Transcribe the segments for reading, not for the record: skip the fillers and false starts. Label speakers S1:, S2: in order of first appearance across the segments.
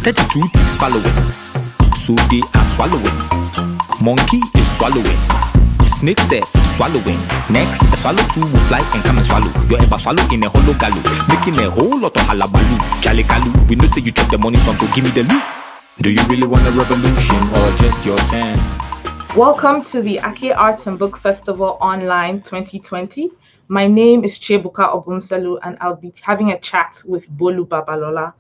S1: 32 ticks following. So they are swallowing. Monkey is swallowing. Snake self swallowing. Next, a swallow two will fly and come and swallow. You're ever swallow in a hollow gallow, making a whole lot of halabaloo. Jalekalu, we know say you chop the money some, so give me the loot. Do you really want a revolution or just your turn?
S2: Welcome to the Ake Arts and Book Festival Online 2020. My name is Chiebuka Obumselu, and I'll be having a chat with Bolu Babalola.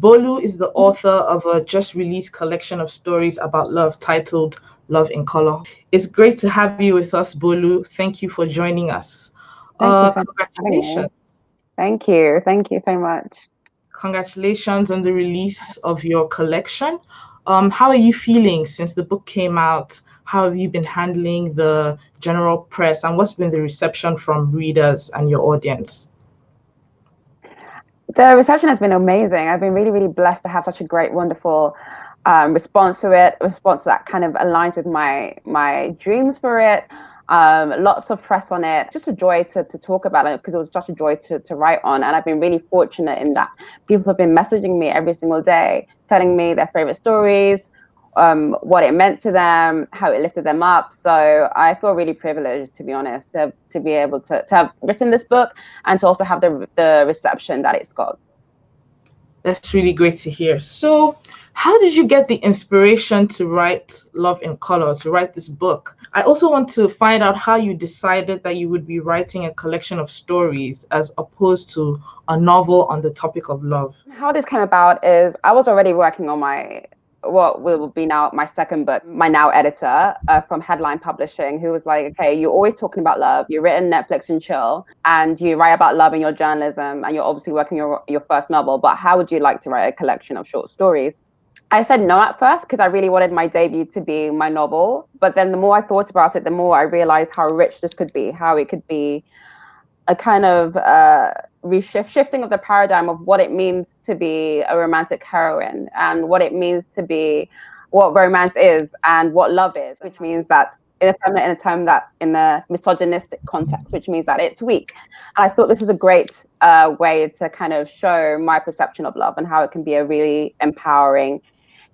S2: Bolu is the author of a just-released collection of stories about love titled Love in Color. It's great to have you with us, Bolu. Thank you for joining us. Congratulations.
S3: Thank you. Thank you so much.
S2: Congratulations on the release of your collection. How are you feeling since the book came out? How have you been handling the general press, and what's been the reception from readers and your audience?
S3: The reception has been amazing. I've been really, really blessed to have such a great, wonderful response to it, a response that kind of aligns with my dreams for it. Lots of press on it. Just a joy to talk about it, because it was such a joy to write on. And I've been really fortunate in that people have been messaging me every single day, telling me their favorite stories, what it meant to them, how it lifted them up. So I feel really privileged, to be honest, to be able to have written this book and to also have the reception that it's got.
S2: That's really great to hear. So how did you get the inspiration to write Love in Color, to write this book? I also want to find out how you decided that you would be writing a collection of stories as opposed to a novel on the topic of love.
S3: How this came about is I was already working on what will be now my second book, my now editor from Headline Publishing, who was like, okay, you're always talking about love, you've written Netflix and Chill, and you write about love in your journalism, and you're obviously working your first novel, but how would you like to write a collection of short stories? I said no at first, because I really wanted my debut to be my novel, but then the more I thought about it, the more I realized how rich this could be, how it could be a kind of shifting of the paradigm of what it means to be a romantic heroine, and what it means to be, what romance is and what love is, which means that in a term that in the misogynistic context, which means that it's weak. And I thought this is a great way to kind of show my perception of love and how it can be a really empowering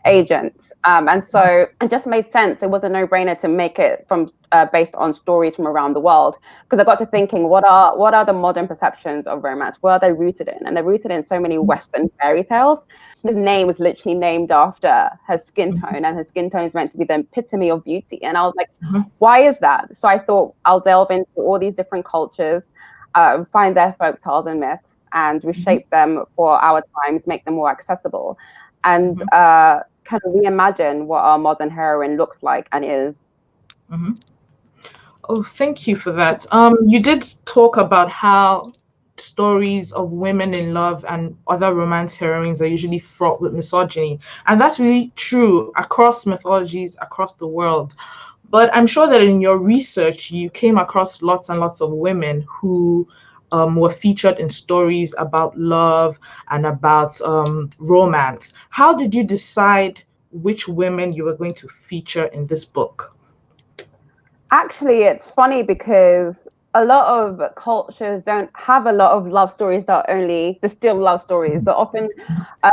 S3: agent. And so it just made sense. It was a no-brainer to make it from based on stories from around the world, because I got to thinking, what are the modern perceptions of romance? What are they rooted in? And they're rooted in so many Western fairy tales. His name was literally named after her skin tone, and her skin tone is meant to be the epitome of beauty. And I was like, why is that? So I thought I'll delve into all these different cultures, find their folk tales and myths, and reshape them for our times, make them more accessible, and kind of reimagine what our modern heroine looks like and is.
S2: Oh, thank you for that. You did talk about how stories of women in love and other romance heroines are usually fraught with misogyny. And that's really true across mythologies, across the world. But I'm sure that in your research, you came across lots and lots of women who were featured in stories about love and about romance. How did you decide which women you were going to feature in this book?
S3: Actually, it's funny because a lot of cultures don't have a lot of love stories that are only distilled love stories. They're often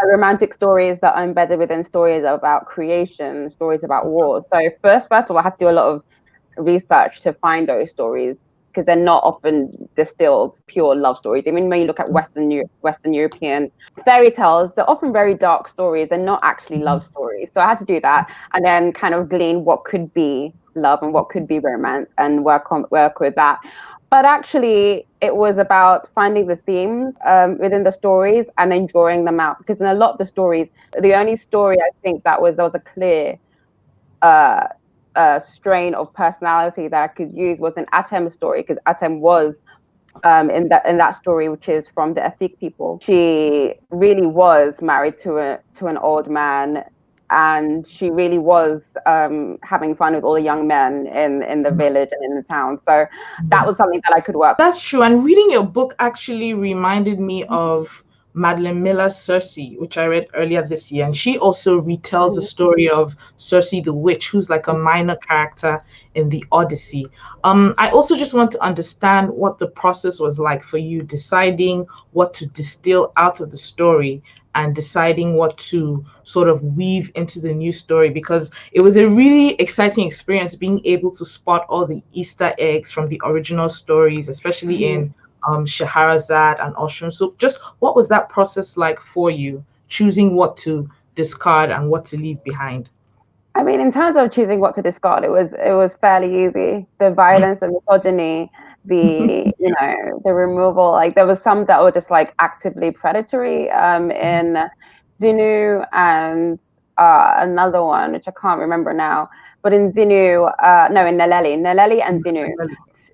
S3: romantic stories that are embedded within stories about creation, stories about war. So first of all, I had to do a lot of research to find those stories, because they're not often distilled pure love stories. I mean, when you look at Western European fairy tales, they're often very dark stories. They're not actually love stories. So I had to do that, and then kind of glean what could be love and what could be romance, and work with that. But actually, it was about finding the themes within the stories and then drawing them out. Because in a lot of the stories, the only story I think there was a clear strain of personality that I could use was an Atem story, because Atem was in that story, which is from the Efik people. She really was married to an old man, and she really was having fun with all the young men in the village and in the town. So that was something that I could work with.
S2: That's true. And reading your book actually reminded me of Madeline Miller's Circe, which I read earlier this year. And she also retells the story of Circe the witch, who's like a minor character in the Odyssey. I also just want to understand what the process was like for you deciding what to distill out of the story and deciding what to sort of weave into the new story, because it was a really exciting experience being able to spot all the Easter eggs from the original stories, especially in Shahrazad and Oshun. So just what was that process like for you, choosing what to discard and what to leave behind?
S3: I mean, in terms of choosing what to discard, it was fairly easy. The violence, the misogyny, the removal. Like there was some that were just like actively predatory. In Xinu and another one which I can't remember now. But in Xinu, no, in Neleli and Xinu,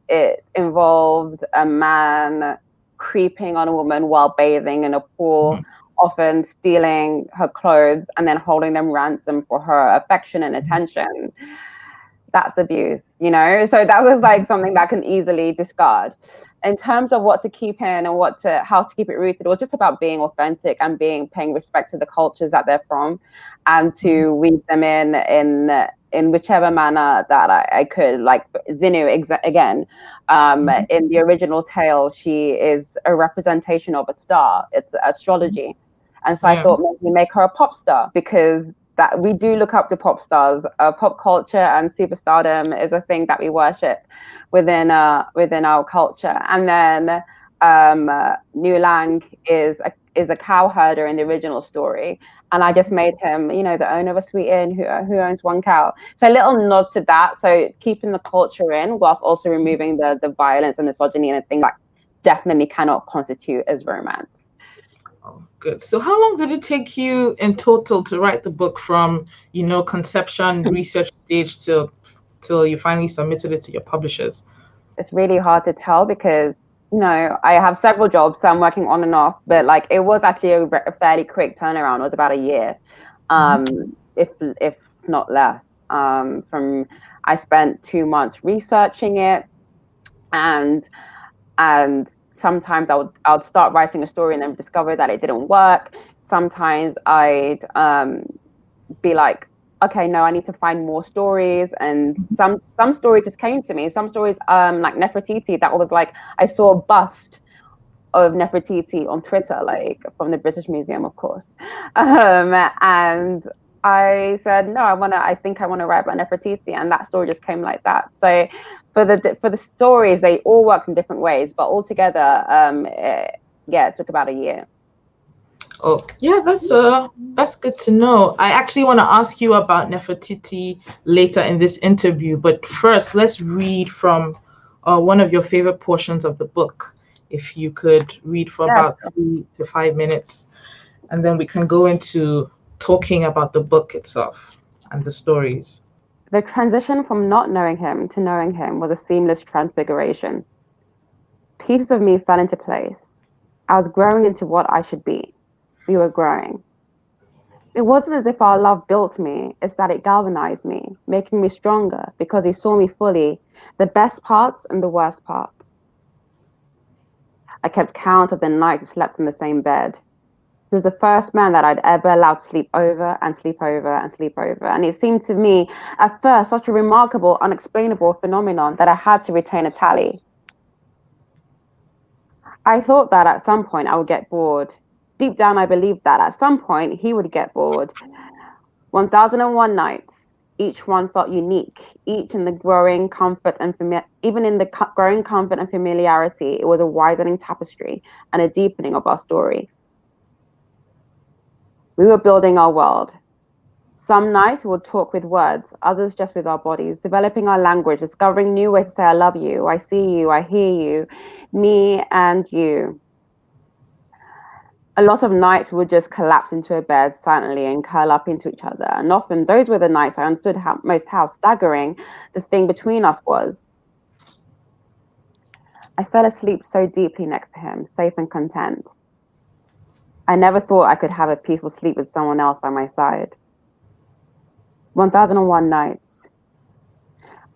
S3: it involved a man creeping on a woman while bathing in a pool, often stealing her clothes and then holding them ransom for her affection and attention. That's abuse, So that was like something that I can easily discard. In terms of what to keep in and how to keep it rooted, it was just about being authentic and paying respect to the cultures that they're from, and to weave them in whichever manner that I could. Like Xinu, again, in the original tale, she is a representation of a star. It's astrology. And so I thought maybe make her a pop star, because that we do look up to pop stars. Pop culture and superstardom is a thing that we worship within our culture. And then New Lang is a cow herder in the original story, and I just made him, the owner of a sweet inn who owns one cow. So little nods to that. So keeping the culture in whilst also removing the violence and misogyny and things that definitely cannot constitute as romance.
S2: Oh, good. So how long did it take you in total to write the book from, conception, research stage till you finally submitted it to your publishers?
S3: It's really hard to tell because, I have several jobs, so I'm working on and off, but like it was actually a fairly quick turnaround. It was about a year, if not less. I spent 2 months researching it, and sometimes I would start writing a story and then discover that it didn't work. Sometimes I'd be like, okay, no, I need to find more stories. And some stories just came to me. Some stories, like Nefertiti, that was like, I saw a bust of Nefertiti on Twitter, like from the British Museum, of course. And I said, no, I think I want to write about Nefertiti, and that story just came like that. So for the stories, they all worked in different ways, but altogether, it took about a year.
S2: Oh, yeah, that's good to know. I actually want to ask you about Nefertiti later in this interview, but first, let's read from one of your favorite portions of the book. If you could read for about 3 to 5 minutes, and then we can go into talking about the book itself and the stories.
S3: The transition from not knowing him to knowing him was a seamless transfiguration. Pieces of me fell into place. I was growing into what I should be. We were growing. It wasn't as if our love built me, it's that it galvanized me, making me stronger because he saw me fully, the best parts and the worst parts. I kept count of the nights we slept in the same bed. He was the first man that I'd ever allowed to sleep over and sleep over and sleep over. And it seemed to me at first such a remarkable, unexplainable phenomenon that I had to retain a tally. I thought that at some point I would get bored. Deep down, I believed that at some point he would get bored. 1001 nights, each one felt unique, each in the growing comfort and even in the growing comfort and familiarity, it was a widening tapestry and a deepening of our story. We were building our world. Some nights we would talk with words, others just with our bodies, developing our language, discovering new ways to say I love you, I see you, I hear you, me and you. A lot of nights we would just collapse into a bed silently and curl up into each other. And often those were the nights I understood how staggering the thing between us was. I fell asleep so deeply next to him, safe and content. I never thought I could have a peaceful sleep with someone else by my side. 1001 nights.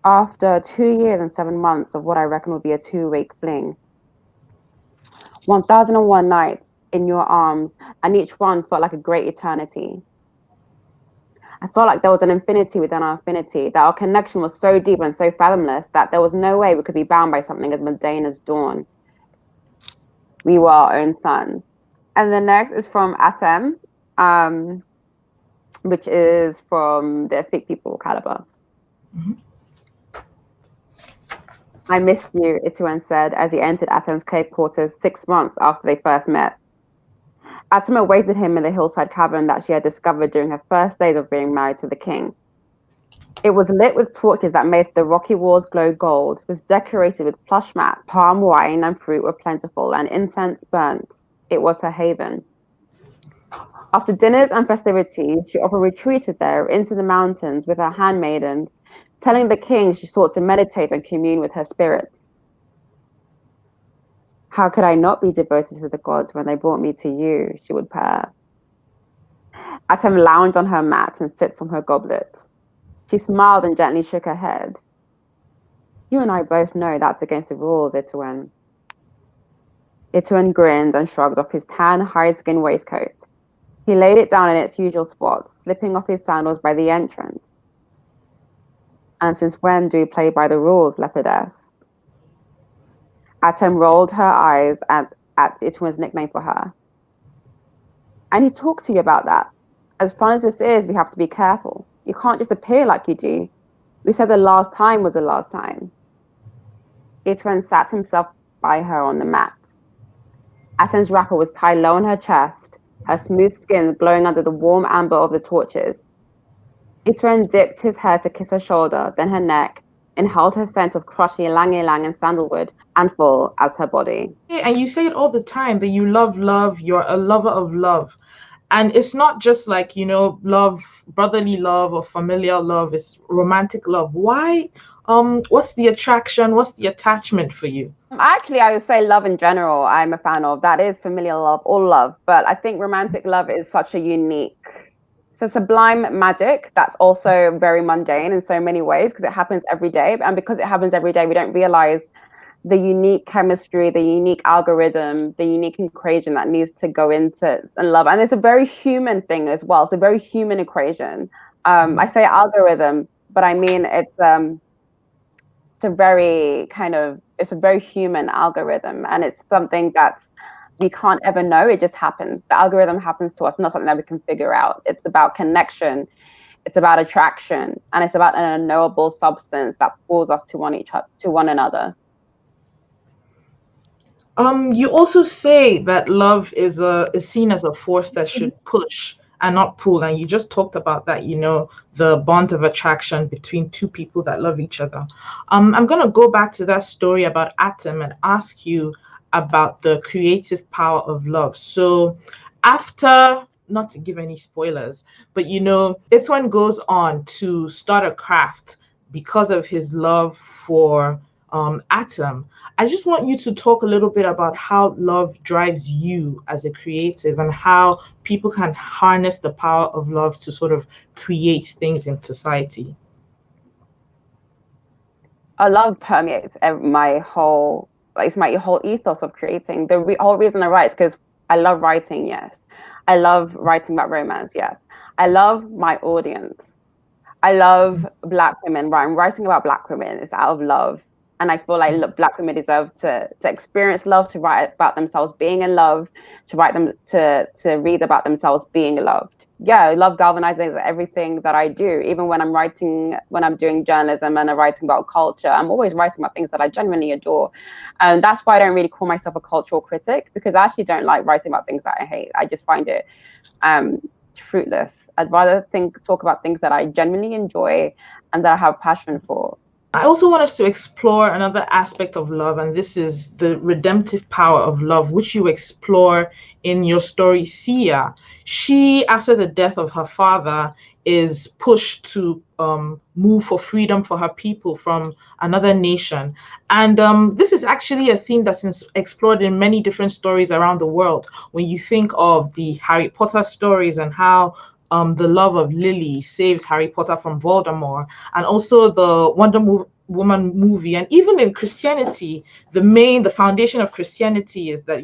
S3: After 2 years and 7 months of what I reckon would be a 2-week fling. 1001 nights. in your arms, and each one felt like a great eternity. I felt like there was an infinity within our infinity, that our connection was so deep and so fathomless that there was no way we could be bound by something as mundane as dawn. We were our own sun. And the next is from Atem, which is from the Thick People caliber.
S2: Mm-hmm.
S3: I missed you, Ituan said as he entered Atem's cave quarters 6 months after they first met. Atem awaited him in the hillside cavern that she had discovered during her first days of being married to the king. It was lit with torches that made the rocky walls glow gold. It was decorated with plush mats, palm wine and fruit were plentiful, and incense burnt. It was her haven. After dinners and festivities, she often retreated there into the mountains with her handmaidens, telling the king she sought to meditate and commune with her spirits. How could I not be devoted to the gods when they brought me to you, she would purr. Atem lounged on her mat and sipped from her goblet. She smiled and gently shook her head. You and I both know that's against the rules, Ituan. Ituan grinned and shrugged off his tan, hide-skin waistcoat. He laid it down in its usual spot, slipping off his sandals by the entrance. And since when do we play by the rules, leopardess? Atem rolled her eyes at Ituan's nickname for her. And he talked to you about that. As fun as this is, we have to be careful. You can't just appear like you do. We said the last time was the last time. Ituan sat himself by her on the mat. Atem's wrapper was tied low on her chest, her smooth skin glowing under the warm amber of the torches. Ituan dipped his head to kiss her shoulder, then her neck, inhaled her scent of crushed ylang-ylang and sandalwood, and full as her body.
S2: And you say it all the time that you love love, you're a lover of love. And it's not just like, love, brotherly love or familial love, it's romantic love. Why? What's the attraction? What's the attachment for you?
S3: Actually, I would say love in general, I'm a fan of. That is familial love, all love. But I think romantic love is such a unique, it's a sublime magic that's also very mundane in so many ways because it happens every day. And because it happens every day, we don't realize the unique chemistry, the unique algorithm, the unique equation that needs to go into love. And it's a very human thing as well. It's a very human equation. I say algorithm, but I mean it's a very human algorithm, and it's something that's we can't ever know. It just happens. The algorithm happens to us, not something that we can figure out. It's about connection, it's about attraction, and it's about an unknowable substance that pulls us to one another.
S2: You also say that love is seen as a force that should push and not pull. And you just talked about that, the bond of attraction between two people that love each other. I'm going to go back to that story about Atem and ask you about the creative power of love. So after, not to give any spoilers, but Ituan goes on to start a craft because of his love for Atem. I just want you to talk a little bit about how love drives you as a creative and how people can harness the power of love to sort of create things in society.
S3: Love permeates my whole ethos of creating. The whole reason I write is because I love writing, yes. I love writing about romance, yes. I love my audience. I love Black women. I'm writing about Black women. It's out of love. And I feel like Black women deserve to experience love, to write about themselves being in love, to read about themselves being loved. Yeah, I love galvanizing everything that I do. Even when I'm doing journalism and I'm writing about culture, I'm always writing about things that I genuinely adore. And that's why I don't really call myself a cultural critic, because I actually don't like writing about things that I hate. I just find it fruitless. I'd rather talk about things that I genuinely enjoy and that I have passion for.
S2: I also want us to explore another aspect of love, and this is the redemptive power of love, which you explore in your story, Sia. She, after the death of her father, is pushed to move for freedom for her people from another nation. And this is actually a theme that's explored in many different stories around the world. When you think of the Harry Potter stories and how the love of Lily saves Harry Potter from Voldemort, and also the woman movie. And even in Christianity, the foundation of Christianity is that,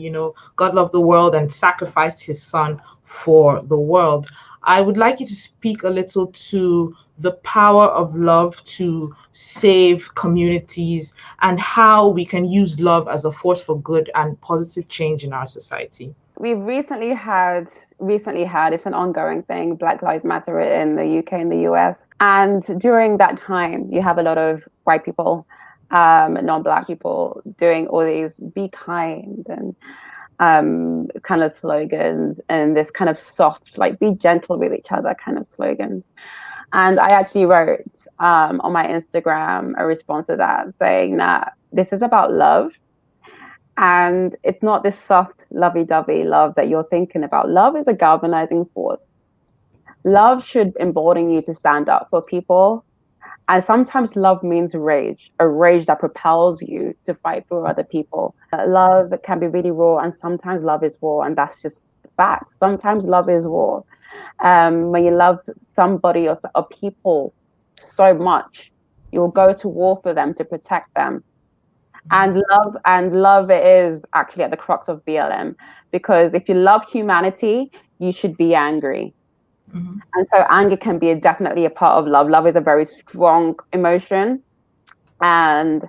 S2: God loved the world and sacrificed his son for the world. I would like you to speak a little to the power of love to save communities and how we can use love as a force for good and positive change in our society.
S3: We've recently had, it's an ongoing thing, Black Lives Matter in the UK and the US. And during that time, you have a lot of white people, non-Black people doing all these be kind and kind of slogans, and this kind of soft, like be gentle with each other kind of slogans. And I actually wrote on my Instagram a response to that saying that this is about love. And it's not this soft, lovey-dovey love that you're thinking about. Love is a galvanizing force. Love should embolden you to stand up for people. And sometimes love means rage, a rage that propels you to fight for other people. Love can be really raw, and sometimes love is war, and that's just the fact. Sometimes love is war. When you love somebody or people so much, you'll go to war for them to protect them. And love is actually at the crux of BLM, because if you love humanity, you should be angry. Mm-hmm. And so anger can be definitely a part of love. Love is a very strong emotion, and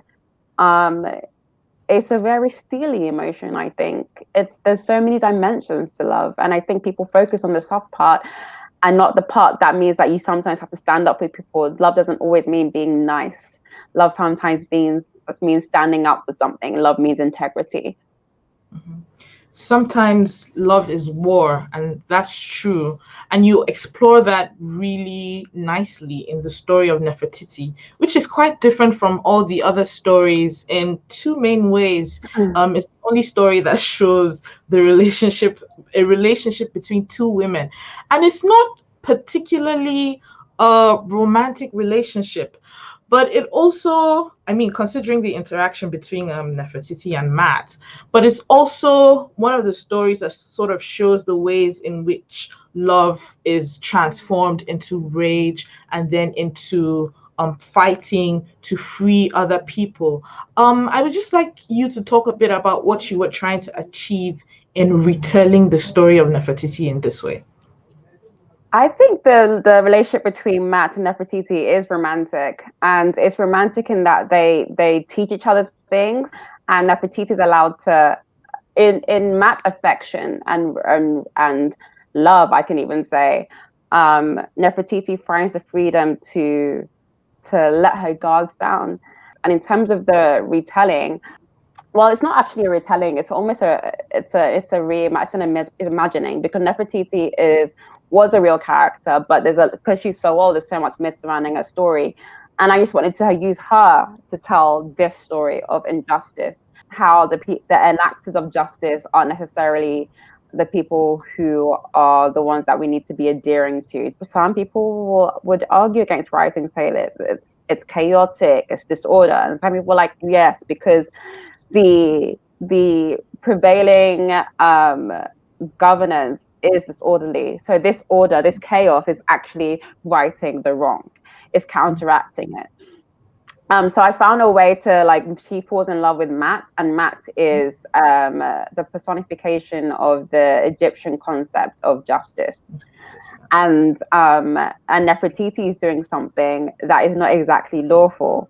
S3: it's a very steely emotion. I think there's so many dimensions to love, and I think people focus on the soft part and not the part that means that you sometimes have to stand up for people. Love doesn't always mean being nice. Love sometimes means standing up for something. Love means integrity.
S2: Mm-hmm. Sometimes love is war, and that's true. And you explore that really nicely in the story of Nefertiti, which is quite different from all the other stories in two main ways. It's the only story that shows a relationship between two women. And it's not particularly a romantic relationship. But it also, considering the interaction between Nefertiti and Matt, but it's also one of the stories that sort of shows the ways in which love is transformed into rage and then into fighting to free other people. I would just like you to talk a bit about what you were trying to achieve in retelling the story of Nefertiti in this way.
S3: I think the relationship between Matt and Nefertiti is romantic, and it's romantic in that they teach each other things, and Nefertiti is allowed to, in Matt's affection and love, I can even say, Nefertiti finds the freedom to let her guards down. And in terms of the retelling, well, it's not actually a retelling. It's almost it's an imagining, because Nefertiti was a real character, but because she's so old, there's so much myth surrounding her story. And I just wanted to use her to tell this story of injustice, how the enactors of justice aren't necessarily the people who are the ones that we need to be adhering to. Some people would argue against rising, say that it's chaotic, it's disorder. And some people are like, yes, because the prevailing governance is disorderly. So this order, this chaos is actually righting the wrong. It's counteracting it. So I found a way to, she falls in love with Matt, and Matt is the personification of the Egyptian concept of justice. And Nefertiti is doing something that is not exactly lawful.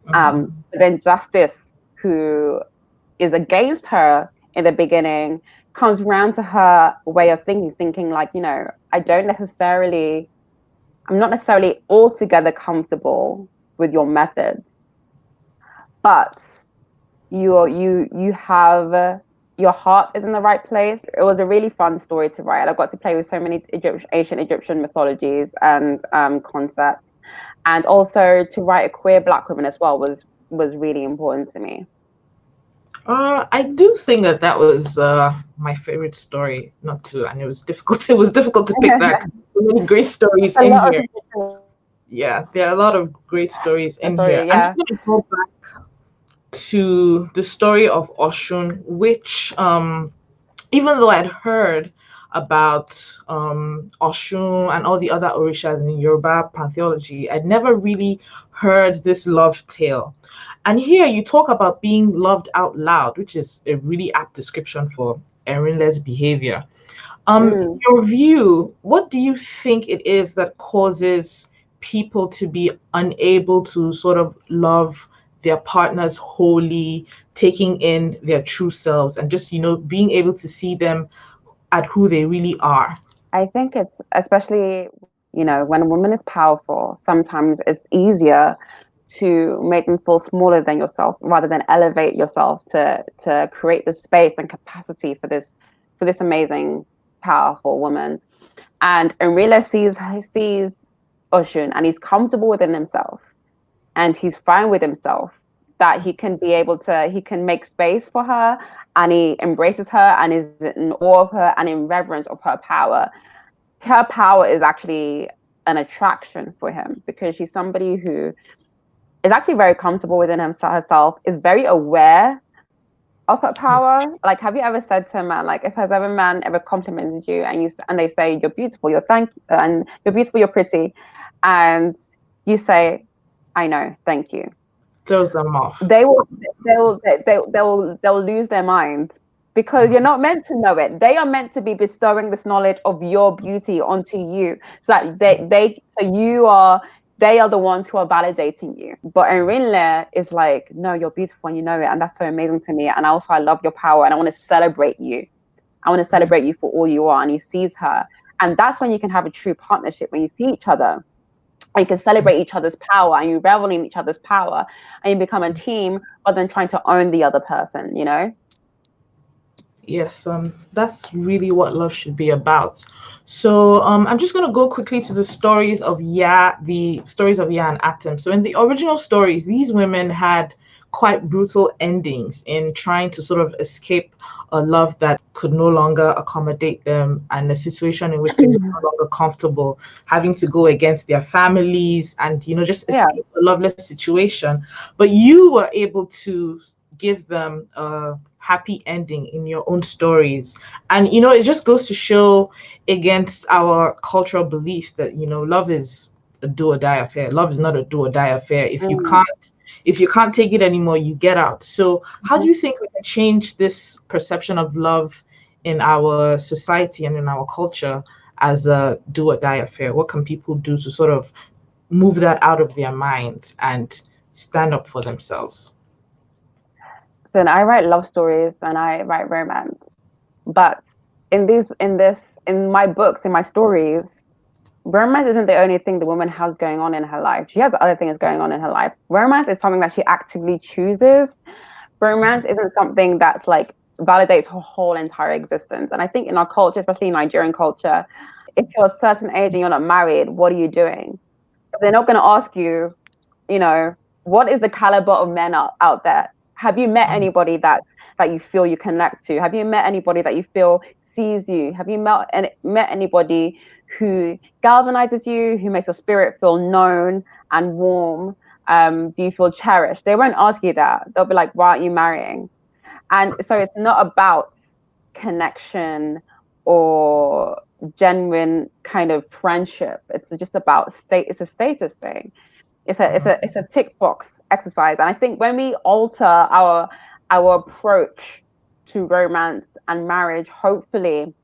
S3: But then Justice, who is against her in the beginning, comes around to her way of thinking like, I'm not necessarily altogether comfortable with your methods, but you have, your heart is in the right place. It was a really fun story to write. I got to play with so many ancient Egyptian mythologies and concepts, and also to write a queer Black woman as well was really important to me.
S2: I do think that was my favorite story. And it was difficult. It was difficult to pick that. So many great stories in here. Yeah, there are a lot of great stories in here. Yeah. I'm just going to go back to the story of Oshun, which, even though I'd heard about Oshun and all the other Orishas in Yoruba pantheology, I'd never really heard this love tale. And here you talk about being loved out loud, which is a really apt description for Erinle's behavior. In your view, what do you think it is that causes people to be unable to sort of love their partners wholly, taking in their true selves, and just, being able to see them at who they really are?
S3: I think it's especially, when a woman is powerful, sometimes it's easier to make them feel smaller than yourself rather than elevate yourself to create the space and capacity for this amazing, powerful woman. And Enrile sees Oshun and he's comfortable within himself and he's fine with himself that he can make space for her, and he embraces her and is in awe of her and in reverence of her power. Her power is actually an attraction for him because she's somebody who is actually very comfortable within herself, is very aware of her power. Like, have you ever said to a man, like, has a man ever complimented you and they say you're beautiful, and you're beautiful, you're pretty, and you say, I know, thank you.
S2: Throws them off.
S3: They'll lose their mind because you're not meant to know it. They are meant to be bestowing this knowledge of your beauty onto you, so that they are the ones who are validating you. But Enrile is like, no, you're beautiful and you know it, and that's so amazing to me. And I love your power, and I want to celebrate you. I want to celebrate you for all you are. And he sees her, and that's when you can have a true partnership, when you see each other. You can celebrate each other's power and you revel in each other's power and you become a team rather than trying to own the other person,
S2: Yes, that's really what love should be about. So I'm just going to go quickly to the stories of Ya and Atem. So in the original stories, these women had quite brutal endings in trying to sort of escape a love that could no longer accommodate them, and a situation in which they were no longer comfortable, having to go against their families and, just escape a loveless situation. But you were able to give them a happy ending in your own stories. And, it just goes to show against our cultural belief that, love is a do or die affair. Love is not a do or die affair. If you can't take it anymore, you get out. So how do you think we can change this perception of love in our society and in our culture as a do or die affair? What can people do to sort of move that out of their minds and stand up for themselves?
S3: Then I write love stories and I write romance, but in my books, in my stories, romance isn't the only thing the woman has going on in her life. She has other things going on in her life. Romance is something that she actively chooses. Romance isn't something that's like validates her whole entire existence. And I think in our culture, especially in Nigerian culture, if you're a certain age and you're not married, what are you doing? They're not going to ask you, what is the caliber of men out there? Have you met anybody that you feel you connect to? Have you met anybody that you feel sees you? Have you met anybody who galvanizes you, who makes your spirit feel known and warm? Do you feel cherished? They won't ask you that. They'll be like, why aren't you marrying? And so it's not about connection or genuine kind of friendship. It's just about it's a status thing. It's a tick box exercise. And I think when we alter our approach to romance and marriage, hopefully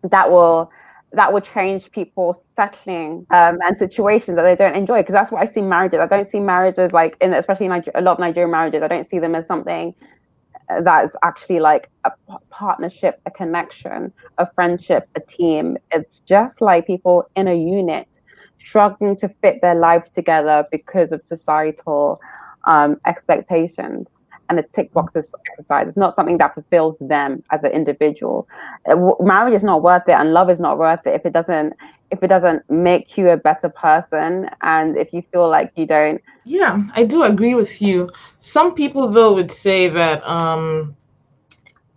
S3: that will change people's settling and situations that they don't enjoy. Because that's what I see marriages. I don't see marriages like, especially in a lot of Nigerian marriages, I don't see them as something that is actually like a partnership, a connection, a friendship, a team. It's just like people in a unit struggling to fit their lives together because of societal expectations. And the tick box exercise is not something that fulfills them as an individual. Marriage is not worth it, and love is not worth it if it doesn't make you a better person, and if you feel like you don't.
S2: Yeah, I do agree with you. Some people though would say that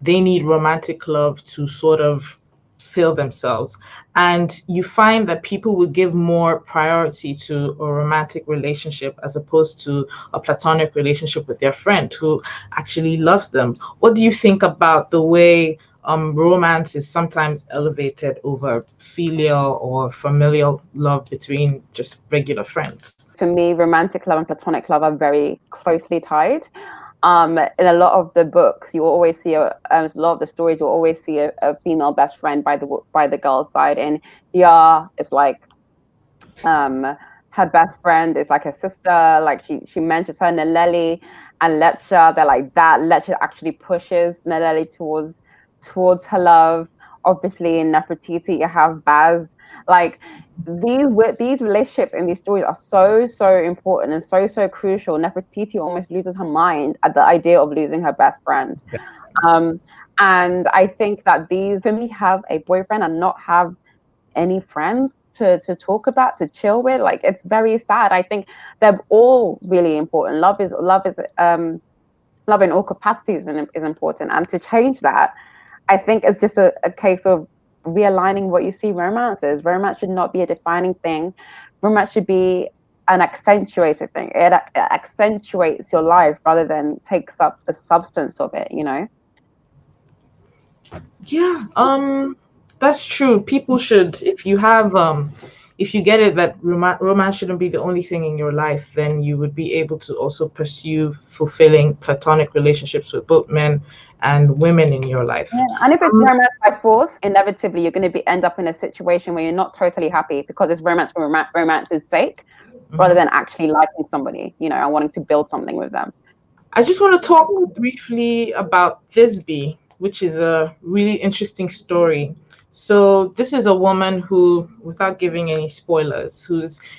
S2: they need romantic love to sort of fill themselves, and you find that people would give more priority to a romantic relationship as opposed to a platonic relationship with their friend who actually loves them. What do you think about the way romance is sometimes elevated over filial or familial love between just regular friends.
S3: For me, romantic love and platonic love are very closely tied. In a lot of the books, you will always see a lot of the stories. You'll always see a female best friend by the girl's side, and yeah, it's like her best friend is like her sister. Like she mentions her Neleli and Letcha. They're like that. Letcha actually pushes Neleli towards her love. Obviously, in Nefertiti, you have Baz. Like these relationships and these stories are so important and so crucial. Nefertiti almost loses her mind at the idea of losing her best friend. And I think that these, for me, have a boyfriend and not have any friends to talk about, to chill with, like, it's very sad. I think they're all really important. Love is love in all capacities is important, and to change that, I think it's just a case of realigning what you see romance is. Romance should not be a defining thing. Romance should be an accentuated thing. It accentuates your life rather than takes up the substance of it, you know?
S2: Yeah, that's true. People should, if you get it that romance shouldn't be the only thing in your life, then you would be able to also pursue fulfilling platonic relationships with both men and women in your life.
S3: Yeah, and if it's romance by force, inevitably you're going to end up in a situation where you're not totally happy because it's romance for romance's sake, rather than actually liking somebody, you know, and wanting to build something with them.
S2: I just want to talk briefly about Thisbe, which is a really interesting story. So this is a woman who, without giving any spoilers,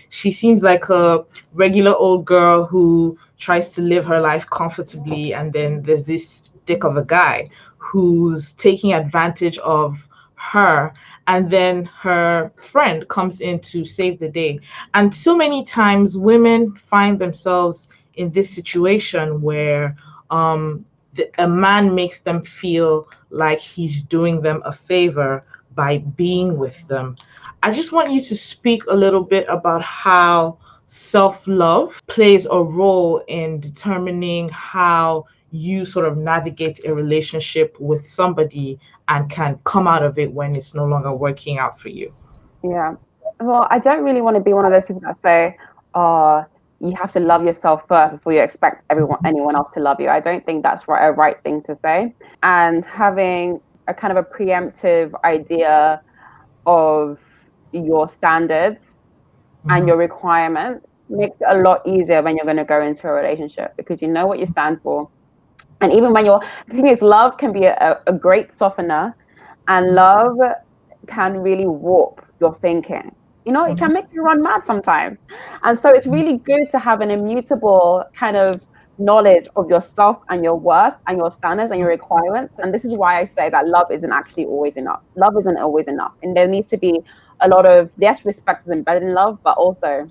S2: she seems like a regular old girl who tries to live her life comfortably, and then there's this dick of a guy who's taking advantage of her, and then her friend comes in to save the day. And so many times women find themselves in this situation where a man makes them feel like he's doing them a favor by being with them. I just want you to speak a little bit about how self-love plays a role in determining how you sort of navigate a relationship with somebody and can come out of it when it's no longer working out for you.
S3: Yeah. Well, I don't really want to be one of those people that say, oh, you have to love yourself first before you expect anyone else to love you. I don't think that's a right thing to say. And having a kind of a preemptive idea of your standards and your requirements makes it a lot easier when you're going to go into a relationship, because you know what you stand for. And even when the thing is, love can be a great softener, and love can really warp your thinking. You know, it can make you run mad sometimes. And so it's really good to have an immutable kind of knowledge of yourself and your worth and your standards and your requirements. And this is why I say that love isn't actually always enough. Love isn't always enough. And there needs to be a lot of, yes, respect is embedded in love, but also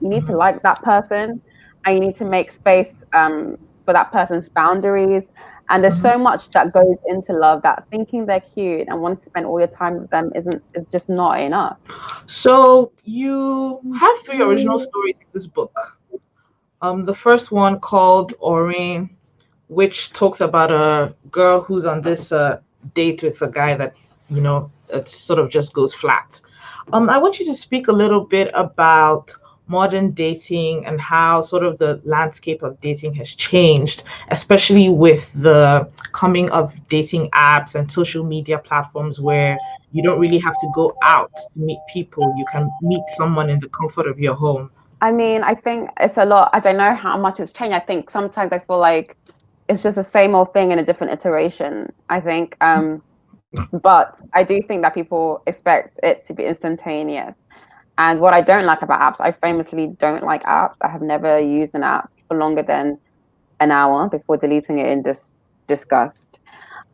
S3: you need to like that person, and you need to make space for that person's boundaries. And there's so much that goes into love that thinking they're cute and wanting to spend all your time with them is just not enough.
S2: So you have 3 original stories in this book. The first one called Orin, which talks about a girl who's on this date with a guy that, you know, it sort of just goes flat. I want you to speak a little bit about modern dating and how sort of the landscape of dating has changed, especially with the coming of dating apps and social media platforms where you don't really have to go out to meet people. You can meet someone in the comfort of your home.
S3: I mean, I think it's a lot. I don't know how much it's changed. I think sometimes I feel like it's just the same old thing in a different iteration, I think. But I do think that people expect it to be instantaneous. And what I don't like about apps, I famously don't like apps. I have never used an app for longer than an hour before deleting it in disgust.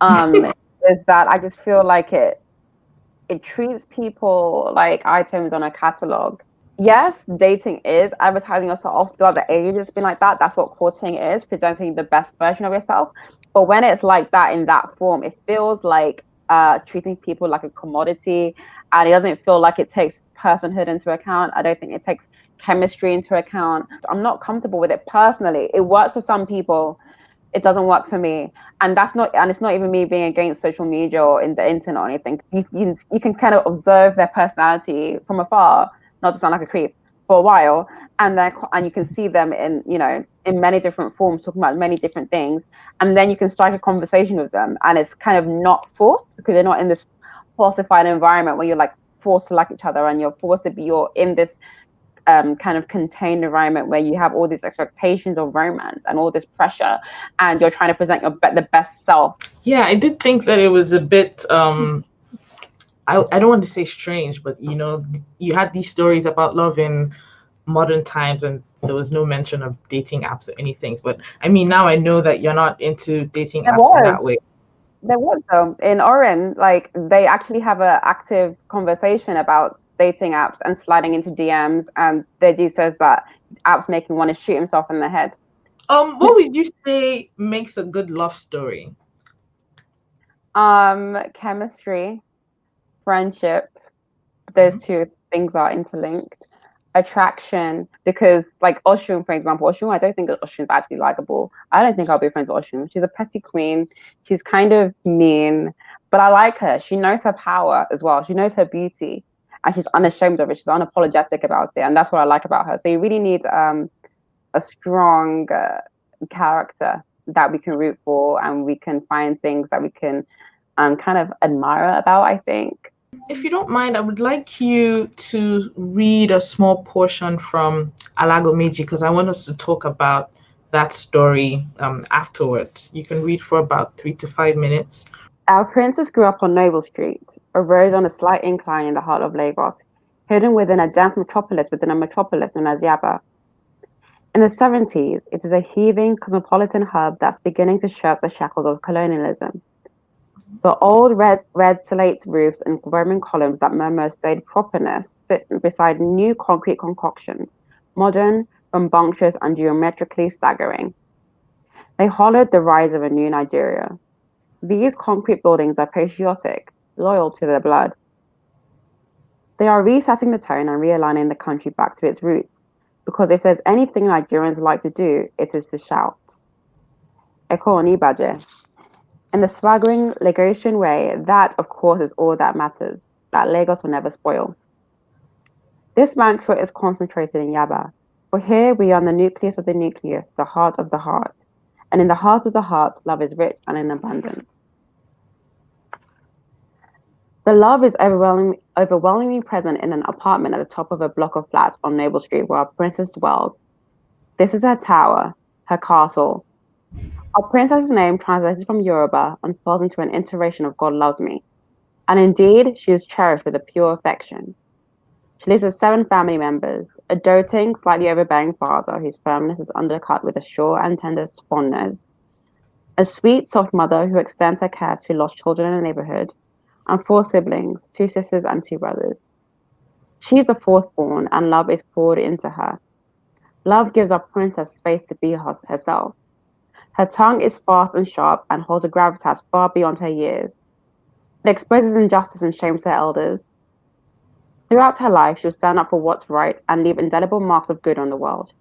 S3: Is that I just feel like it treats people like items on a catalog. Yes, dating is advertising yourself throughout the ages. It's been like that. That's what courting is, presenting the best version of yourself. But when it's like that in that form, it feels like treating people like a commodity, and it doesn't feel like it takes personhood into account. I don't think it takes chemistry into account. I'm not comfortable with it personally. It works for some people, it doesn't work for me. And it's not even me being against social media or in the internet or anything. You can kind of observe their personality from afar, not to sound like a creep, for a while, and you can see them in, you know, in many different forms, talking about many different things, and then you can strike a conversation with them, and it's kind of not forced because you're not in this falsified environment where you're like forced to like each other and you're in this kind of contained environment where you have all these expectations of romance and all this pressure, and you're trying to present the best self.
S2: Yeah, I did think that it was a bit I don't want to say strange, but you know, you had these stories about love in modern times and there was no mention of dating apps or anything. But I mean, now I know that you're not into dating
S3: There
S2: apps in
S3: was
S2: that way.
S3: there was though in Oren, like they actually have an active conversation about dating apps and sliding into DMs, and Deji says that apps make him want to shoot himself in the head.
S2: What would you say makes a good love story?
S3: Chemistry, friendship, those two things are interlinked. Attraction, because like Oshun, for example, I don't think that Oshun's actually likable. I don't think I'll be friends with Oshun. She's a petty queen. She's kind of mean, but I like her. She knows her power as well. She knows her beauty, and she's unashamed of it. She's unapologetic about it, and that's what I like about her. So you really need a strong character that we can root for, and we can find things that we can kind of admire about, I think.
S2: If you don't mind, I would like you to read a small portion from Alagomeji because I want us to talk about that story afterwards. You can read for about 3 to 5 minutes.
S3: Our princess grew up on Noble Street, a road on a slight incline in the heart of Lagos, hidden within a dense metropolis within a metropolis known as Yaba. In the 70s, it is a heaving cosmopolitan hub that's beginning to shirk the shackles of colonialism. The old red slate roofs and Roman columns that murmur staid properness sit beside new concrete concoctions, modern, rambunctious, and geometrically staggering. They hollowed the rise of a new Nigeria. These concrete buildings are patriotic, loyal to their blood. They are resetting the tone and realigning the country back to its roots, because if there's anything Nigerians like to do, it is to shout. Eko Onibaje. In the swaggering Lagosian way, that, of course, is all that matters, that Lagos will never spoil. This mantra is concentrated in Yaba, for here we are in the nucleus of the nucleus, the heart of the heart. And in the heart of the heart, love is rich and in abundance. The love is overwhelmingly present in an apartment at the top of a block of flats on Noble Street where our princess dwells. This is her tower, her castle. Our princess's name, translated from Yoruba, unfolds into an iteration of God loves me. And indeed, she is cherished with a pure affection. She lives with 7 family members, a doting, slightly overbearing father whose firmness is undercut with a sure and tender fondness, a sweet, soft mother who extends her care to lost children in the neighborhood, and 4 siblings, 2 sisters and 2 brothers. She is the 4th born, and love is poured into her. Love gives our princess space to be herself. Her tongue is fast and sharp and holds a gravitas far beyond her years. It exposes injustice and shames her elders. Throughout her life, she'll stand up for what's right and leave indelible marks of good on the world.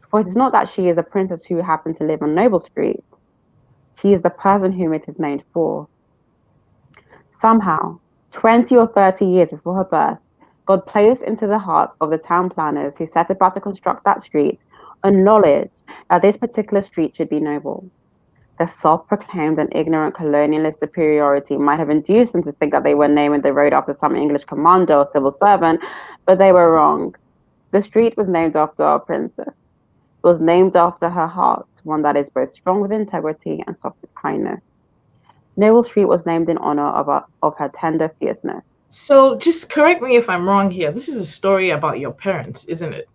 S3: For it is not that she is a princess who happened to live on Noble Street. She is the person whom it is named for. Somehow, 20 or 30 years before her birth, God placed into the hearts of the town planners who set about to construct that street a knowledge that this particular street should be noble. Their self-proclaimed and ignorant colonialist superiority might have induced them to think that they were naming the road after some English commander or civil servant, but they were wrong. The street was named after our princess. It was named after her heart, one that is both strong with integrity and soft with kindness. Noble Street was named in honor of her tender fierceness.
S2: So just correct me if I'm wrong here. This is a story about your parents, isn't it?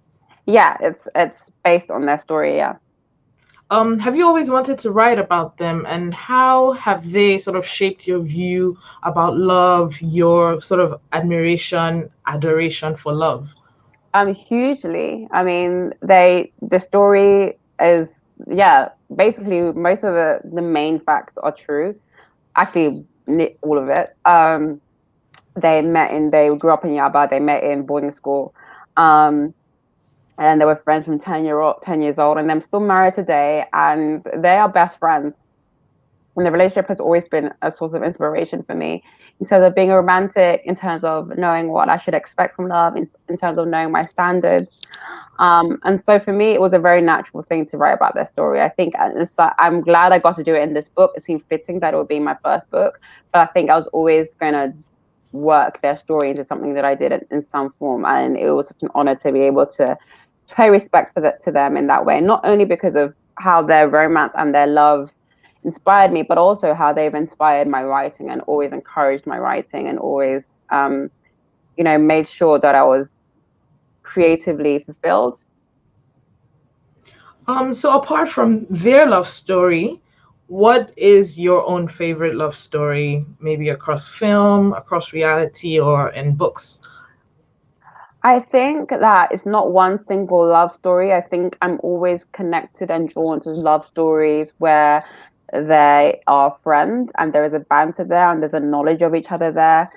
S3: Yeah, it's based on their story, yeah.
S2: Have you always wanted to write about them, and how have they sort of shaped your view about love, your sort of adoration for love?
S3: Hugely. I mean, the story is, yeah, basically most of the main facts are true. Actually, all of it. They grew up in Yaba, they met in boarding school. And they were friends from 10 years old, and they're still married today, and they are best friends. And the relationship has always been a source of inspiration for me in terms of being a romantic, in terms of knowing what I should expect from love, in terms of knowing my standards. And so for me, it was a very natural thing to write about their story. I think I'm glad I got to do it in this book. It seemed fitting that it would be my first book, but I think I was always going to work their story into something that I did in some form. And it was such an honor to be able to pay respect to them in that way, not only because of how their romance and their love inspired me, but also how they've inspired my writing and always encouraged my writing and always, made sure that I was creatively fulfilled.
S2: So apart from their love story, what is your own favorite love story, maybe across film, across reality, or in books?
S3: I think that it's not one single love story. I think I'm always connected and drawn to love stories where they are friends and there is a banter there and there's a knowledge of each other there.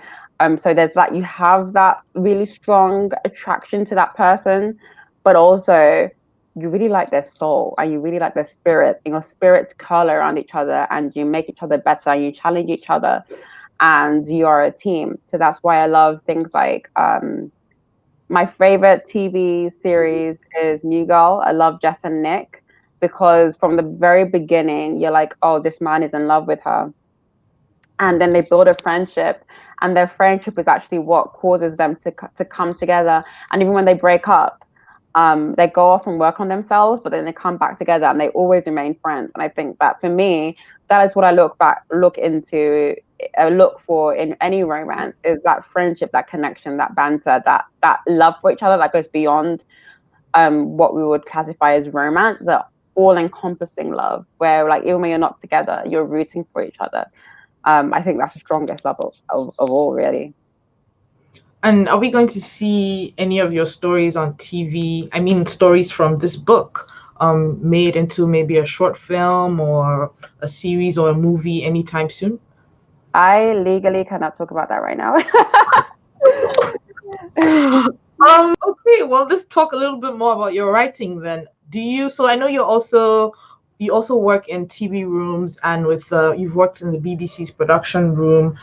S3: So there's that, you have that really strong attraction to that person, but also you really like their soul and you really like their spirit, and your spirits curl around each other and you make each other better and you challenge each other and you are a team. So that's why I love things like my favorite TV series is New Girl. I love Jess and Nick because from the very beginning, you're like, oh, this man is in love with her. And then they build a friendship, and their friendship is actually what causes them to come together. And even when they break up, they go off and work on themselves, but then they come back together and they always remain friends. And I think that for me, that is what I look for in any romance, is that friendship, that connection, that banter, that love for each other that goes beyond what we would classify as romance, the all-encompassing love, where like even when you're not together, you're rooting for each other. I think that's the strongest love of all, really.
S2: And are we going to see any of your stories on TV? I mean, stories from this book made into maybe a short film or a series or a movie anytime soon?
S3: I legally cannot talk about that right now.
S2: Okay, well, let's talk a little bit more about your writing then. So I know you also work in TV rooms and with you've worked in the BBC's production room.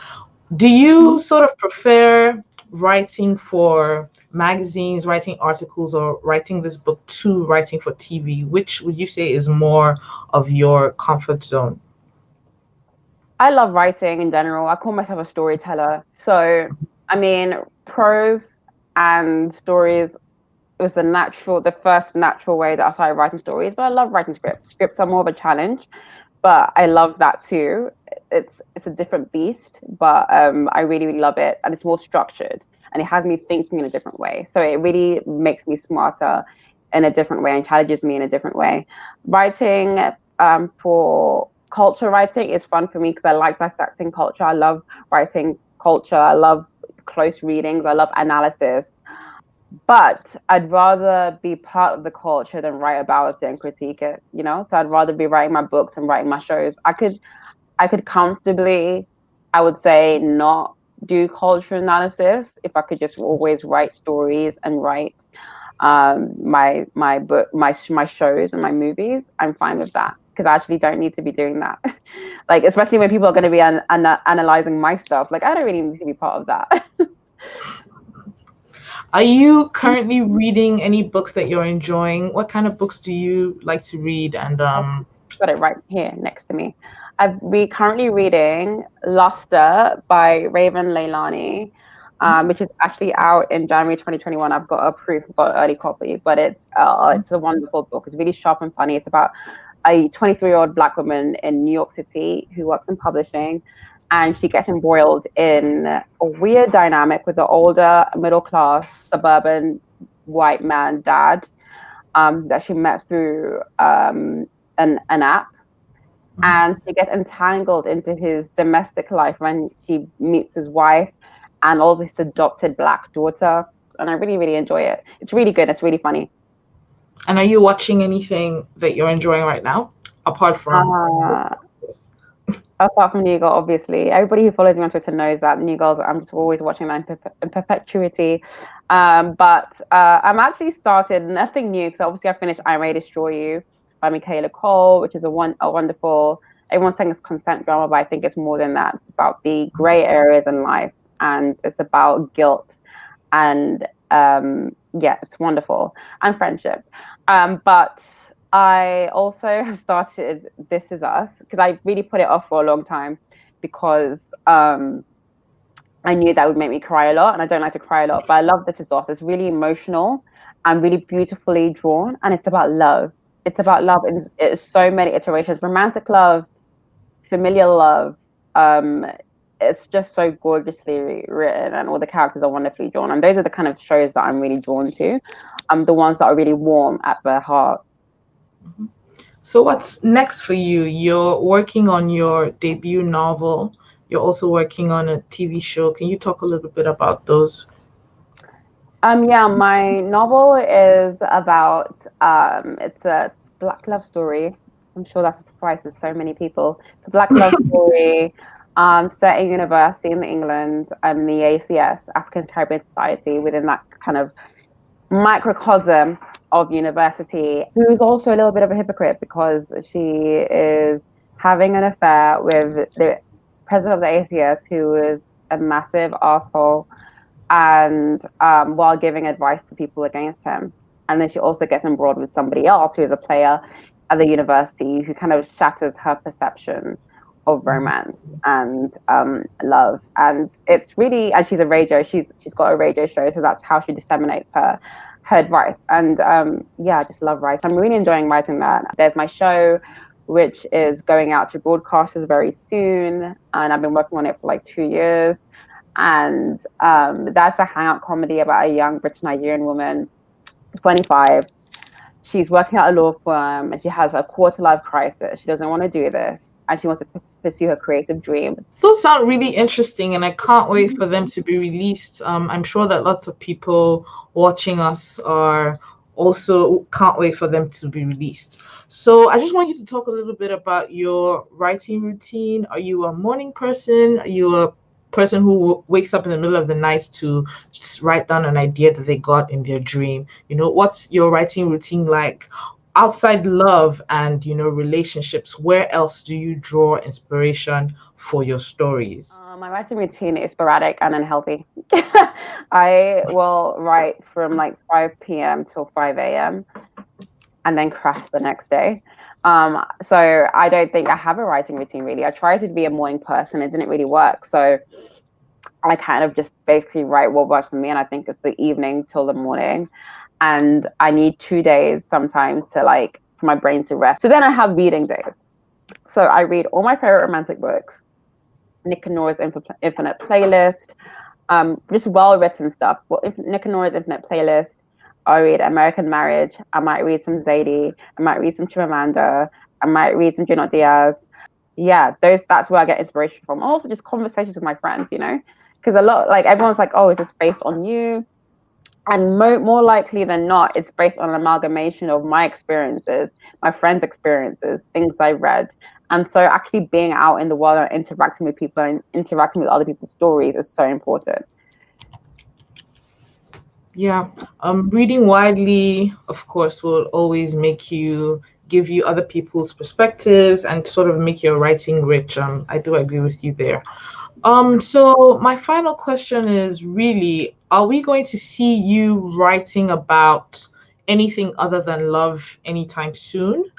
S2: Do you sort of prefer writing for magazines, writing articles, or writing this book to writing for TV? Which would you say is more of your comfort zone?
S3: I love writing in general. I call myself a storyteller. So, I mean, prose and stories was the first natural way that I started writing stories. But I love writing scripts. Scripts are more of a challenge, but I love that too. It's a different beast, but I really, really love it. And it's more structured and it has me thinking in a different way. So it really makes me smarter in a different way and challenges me in a different way. Writing for culture writing is fun for me because I like dissecting culture. I love writing culture. I love close readings. I love analysis. But I'd rather be part of the culture than write about it and critique it, you know? So I'd rather be writing my books and writing my shows. I could comfortably, I would say, not do culture analysis if I could just always write stories and write my shows and my movies. I'm fine with that because I actually don't need to be doing that. Like, especially when people are going to be analyzing my stuff. Like, I don't really need to be part of that.
S2: Are you currently reading any books that you're enjoying? What kind of books do you like to read? And
S3: got it right here next to me. We're currently reading Luster by Raven Leilani, which is actually out in January 2021. I've got I've got an early copy, but it's a wonderful book. It's really sharp and funny. It's about a 23-year-old Black woman in New York City who works in publishing, and she gets embroiled in a weird dynamic with the older middle-class suburban white man dad that she met through an app. And she gets entangled into his domestic life when she meets his wife and also his adopted Black daughter. And I really, really enjoy it. It's really good. It's really funny.
S2: And are you watching anything that you're enjoying right now, apart from
S3: New Girl, obviously. Everybody who follows me on Twitter knows that New Girls, I'm just always watching that in perpetuity. But I'm actually started nothing new because obviously I finished I May Destroy You by Michaela Cole, which is a wonderful everyone's saying it's consent drama, but I think it's more than that. It's about the gray areas in life, and it's about guilt, and yeah, it's wonderful, and friendship. But I also have started This Is Us because I really put it off for a long time because I knew that would make me cry a lot, and I don't like to cry a lot, but I love This Is Us. It's really emotional and really beautifully drawn, and it's about love. It's about love in it's so many iterations: romantic love, familial love. It's just so gorgeously written, and all the characters are wonderfully drawn. And those are the kind of shows that I'm really drawn to. The ones that are really warm at the heart.
S2: So what's next for you? You're working on your debut novel. You're also working on a TV show. Can you talk a little bit about those?
S3: Yeah, my novel is about it's a black love story. I'm sure that's a surprise to so many people. It's a black love story set in university in England, the ACS, African Caribbean Society, within that kind of microcosm of university, who's also a little bit of a hypocrite because she is having an affair with the president of the ACS, who is a massive asshole, and while giving advice to people against him. And then she also gets embroiled with somebody else who is a player at the university who kind of shatters her perception of romance and love. And it's really, and she's a radio, she's got a radio show, so that's how she disseminates her advice. And yeah, I just love writing. I'm really enjoying writing that. There's my show, which is going out to broadcasters very soon, and I've been working on it for like 2 years. And that's a hangout comedy about a young British Nigerian woman, 25. She's working at a law firm and she has a quarter life crisis. She doesn't want to do this, and she wants to pursue her creative dreams.
S2: Those sound really interesting, and I can't wait for them to be released. I'm sure that lots of people watching us are also can't wait for them to be released. So I just want you to talk a little bit about your writing routine. Are you a morning person? Are you a person who wakes up in the middle of the night to just write down an idea that they got in their dream? What's your writing routine like? Outside love and relationships, where else do you draw inspiration for your stories?
S3: My writing routine is sporadic and unhealthy. I will write from like 5 p.m. till 5 a.m. and then crash the next day. So I don't think I have a writing routine really. I tried to be a morning person, it didn't really work. So I kind of just basically write what works for me, and I think it's the evening till the morning. And I need 2 days sometimes to for my brain to rest. So then I have reading days. So I read all my favorite romantic books, Nick and Nora's Infinite Playlist, just well-written stuff. Well, Nick and Nora's Infinite Playlist, I read American Marriage, I might read some Zadie, I might read some Chimamanda, I might read some Junot Diaz. Yeah, that's where I get inspiration from. Also just conversations with my friends, because a lot, everyone's like, oh, is this based on you? And more likely than not, it's based on an amalgamation of my experiences, my friends' experiences, things I read. And so actually being out in the world and interacting with people and interacting with other people's stories is so important.
S2: Yeah, reading widely, of course, will always give you other people's perspectives and sort of make your writing rich. I do agree with you there. So my final question is really, are we going to see you writing about anything other than love anytime soon?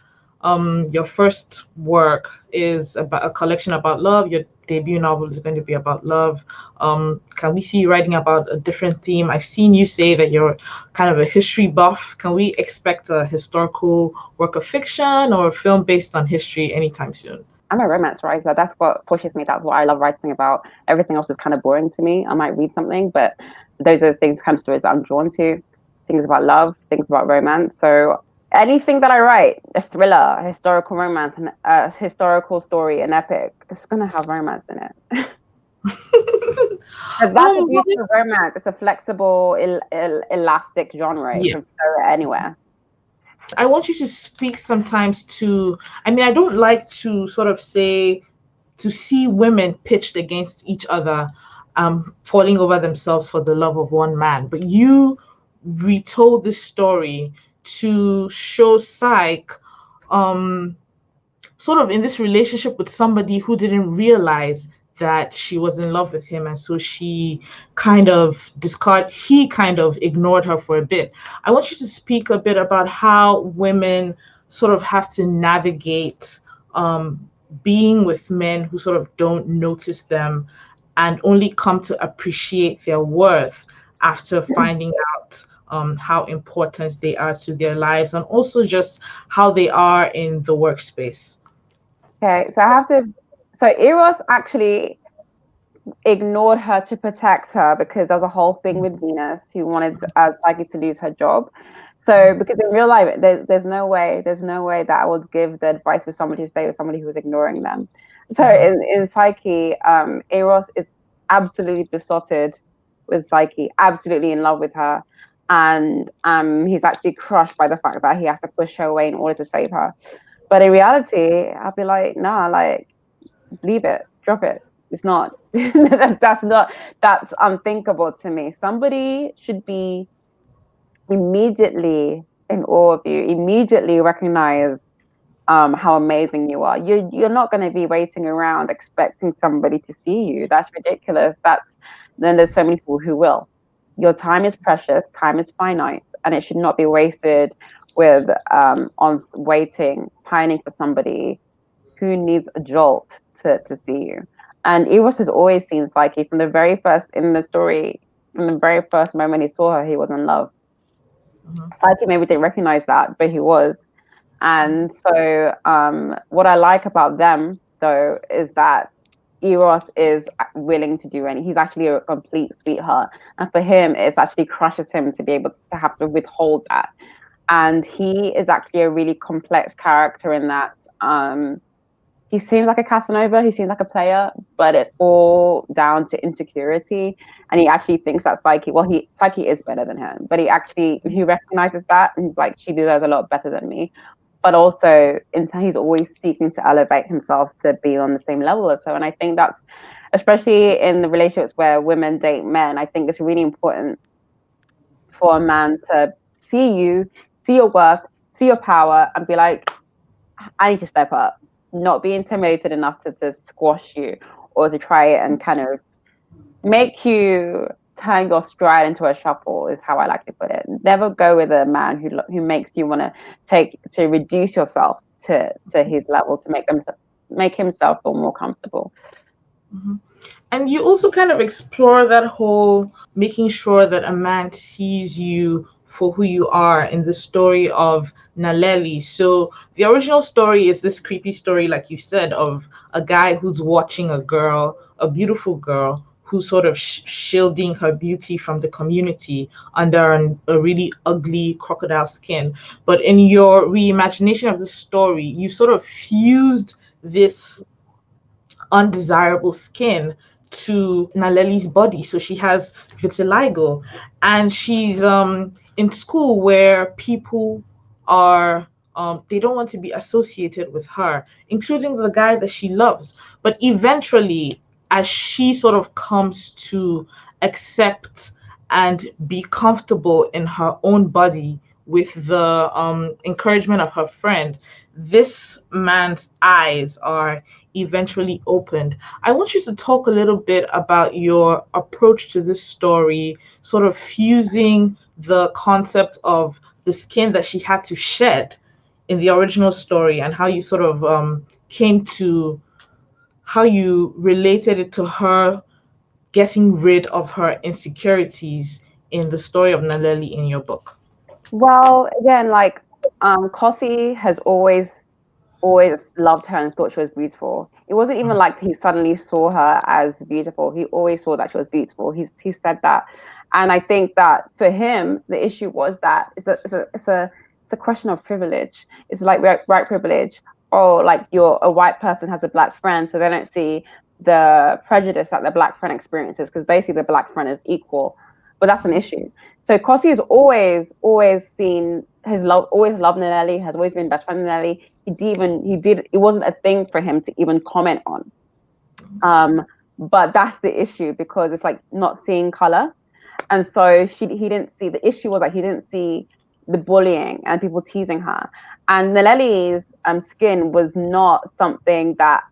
S2: Your first work is about a collection about love. Your debut novel is going to be about love. Can we see you writing about a different theme? I've seen you say that you're kind of a history buff. Can we expect a historical work of fiction or a film based on history anytime soon?
S3: I'm a romance writer. That's what pushes me. That's what I love writing about. Everything else is kind of boring to me. I might read something, but those are the things, kind of stories that I'm drawn to. Things about love, things about romance. So anything that I write, a thriller, a historical romance, a historical story, an epic, it's going to have romance in it. That's the beauty of romance. It's a flexible, elastic genre. You can throw it anywhere.
S2: I want you to speak sometimes to, I don't like to sort of say, to see women pitched against each other, falling over themselves for the love of one man. But you retold this story to show sort of in this relationship with somebody who didn't realize that she was in love with him, and so he kind of ignored her for a bit. I want you to speak a bit about how women sort of have to navigate being with men who sort of don't notice them and only come to appreciate their worth after finding out how important they are to their lives, and also just how they are in the workspace.
S3: Okay, so I have to. So Eros actually ignored her to protect her because there was a whole thing with Venus who wanted Psyche to lose her job. So because in real life, there's no way that I would give the advice for somebody to stay with somebody who was ignoring them. So in Psyche, Eros is absolutely besotted with Psyche, absolutely in love with her. And he's actually crushed by the fact that he has to push her away in order to save her. But in reality, I'd be like, nah, like, leave it, drop it. It's not, that's unthinkable to me. Somebody should be immediately in awe of you, immediately recognize how amazing you are. You're not going to be waiting around expecting somebody to see you. That's ridiculous. Then there's so many people who will. Your time is precious, time is finite, and it should not be wasted with on waiting, pining for somebody who needs a jolt to see you. And Eros has always seen Psyche from the very first in the story, from the very first moment he saw her, he was in love. Psyche maybe didn't recognize that, but he was. And so what I like about them, though, is that Eros is willing to do anything. He's actually a complete sweetheart. And for him, it actually crushes him to be able to have to withhold that. And he is actually a really complex character in that he seems like a Casanova, he seems like a player, but it's all down to insecurity. And he actually thinks that Psyche is better than him, but he recognizes that and he's like, she deserves a lot better than me. But also, he's always seeking to elevate himself to be on the same level as her. And I think that's, especially in the relationships where women date men, I think it's really important for a man to see you, see your worth, see your power, and be like, I need to step up. Not be intimidated enough to squash you or to try it and kind of make you turn your stride into a shuffle, is how I like to put it. Never go with a man who makes you want to reduce yourself to his level, to make himself feel more comfortable.
S2: Mm-hmm. And you also kind of explore that whole making sure that a man sees you for who you are in the story of Naleli. So the original story is this creepy story, like you said, of a guy who's watching a girl, a beautiful girl, who's sort of shielding her beauty from the community under a really ugly crocodile skin. But in your reimagination of the story, you sort of fused this undesirable skin to Naleli's body. So she has vitiligo, and she's in school where people are they don't want to be associated with her, including the guy that she loves. But eventually, as she sort of comes to accept and be comfortable in her own body with the encouragement of her friend, this man's eyes are eventually opened. I want you to talk a little bit about your approach to this story, sort of fusing the concept of the skin that she had to shed in the original story and how you sort of came to how you related it to her getting rid of her insecurities in the story of Naleli in your book.
S3: Well, again, like Kosi has always loved her and thought she was beautiful. It wasn't even like he suddenly saw her as beautiful. He always saw that she was beautiful. He said that, and I think that for him, the issue was that it's a question of privilege. It's like white privilege. Oh, like a white person has a black friend, so they don't see the prejudice that the black friend experiences because basically the black friend is equal. But that's an issue. So Kosi has always seen always loved Nelly, has always been best friend with Nelly. It wasn't a thing for him to even comment on. But that's the issue because it's like not seeing color. And so he didn't see, the issue was that he didn't see the bullying and people teasing her. And Nelleli's skin was not something that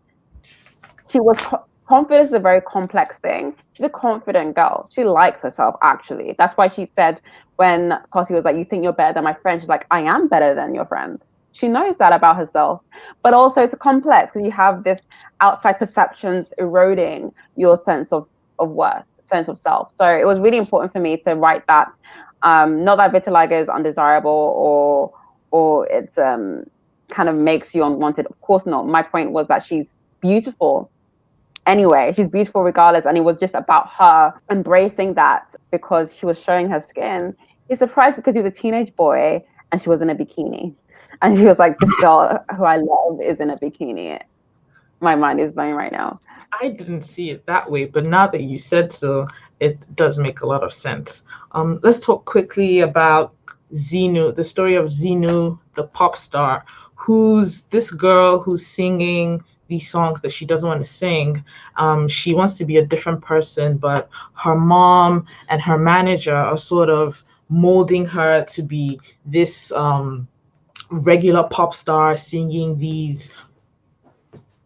S3: she was. Confidence is a very complex thing. She's a confident girl. She likes herself, actually. That's why she said when Kossi was like, "You think you're better than my friend?" She's like, "I am better than your friend." She knows that about herself. But also, it's a complex because you have this outside perceptions eroding your sense of worth, sense of self. So it was really important for me to write that. Not that vitiligo is undesirable or it's kind of makes you unwanted. Of course not. My point was that she's beautiful anyway. She's beautiful regardless, and it was just about her embracing that because she was showing her skin. He's surprised because he was a teenage boy and she was in a bikini, and she was like, "This girl who I love is in a bikini." My mind is blown right now.
S2: I didn't see it that way, but now that you said so, it does make a lot of sense. Let's talk quickly about Xenu, the story of Xenu, the pop star, who's this girl who's singing these songs that she doesn't want to sing. She wants to be a different person, but her mom and her manager are sort of molding her to be this regular pop star singing these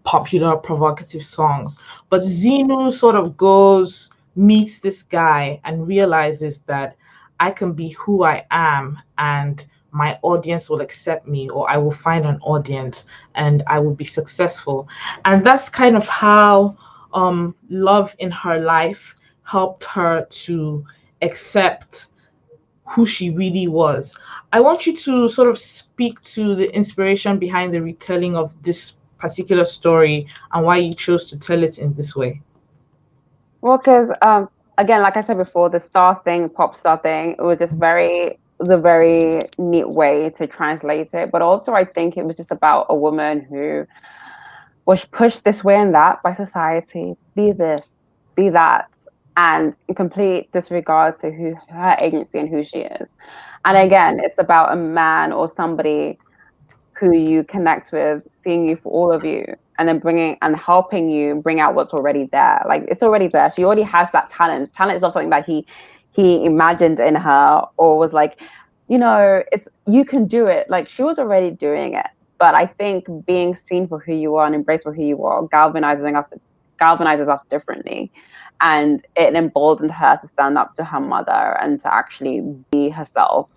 S2: popular provocative songs. But Xenu sort of meets this guy and realizes that I can be who I am and my audience will accept me, or I will find an audience and I will be successful. And that's kind of how love in her life helped her to accept who she really was. I want you to sort of speak to the inspiration behind the retelling of this particular story and why you chose to tell it in this way.
S3: Well, because again, like I said before, the star thing, pop star thing, it was just a very neat way to translate it. But also, I think it was just about a woman who was pushed this way and that by society. Be this, be that, and in complete disregard to who her agency and who she is. And again, it's about a man or somebody who you connect with, seeing you for all of you, and then bringing and helping you bring out what's already there. Like it's already there. She already has that talent. Talent is not something that he imagined in her or was like, it's you can do it. Like she was already doing it. But I think being seen for who you are and embraced for who you are galvanizes us differently. And it emboldened her to stand up to her mother and to actually be herself.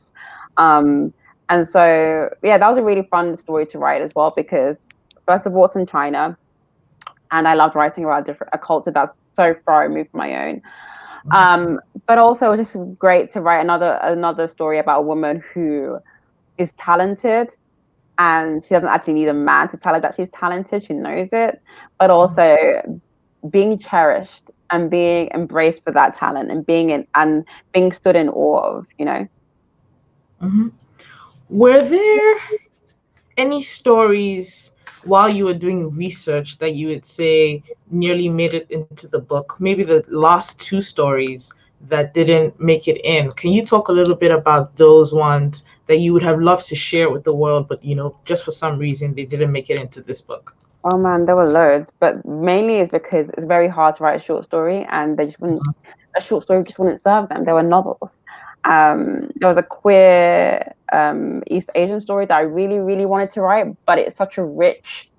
S3: And so, yeah, that was a really fun story to write as well, because first of all, it's in China. And I loved writing about a culture that's so far removed from my own. But also it's just great to write another story about a woman who is talented and she doesn't actually need a man to tell her that she's talented. She knows it, but also being cherished and being embraced for that talent and being stood in awe of,
S2: Mm-hmm. Were there any stories while you were doing research that you would say nearly made it into the book? Maybe the last two stories that didn't make it in. Can you talk a little bit about those ones that you would have loved to share with the world, but just for some reason they didn't make it into this book?
S3: Oh man, there were loads, but mainly it's because it's very hard to write a short story, and a short story just wouldn't serve them. There were novels. There was a queer East Asian story that I really, really wanted to write, but it's such a rich,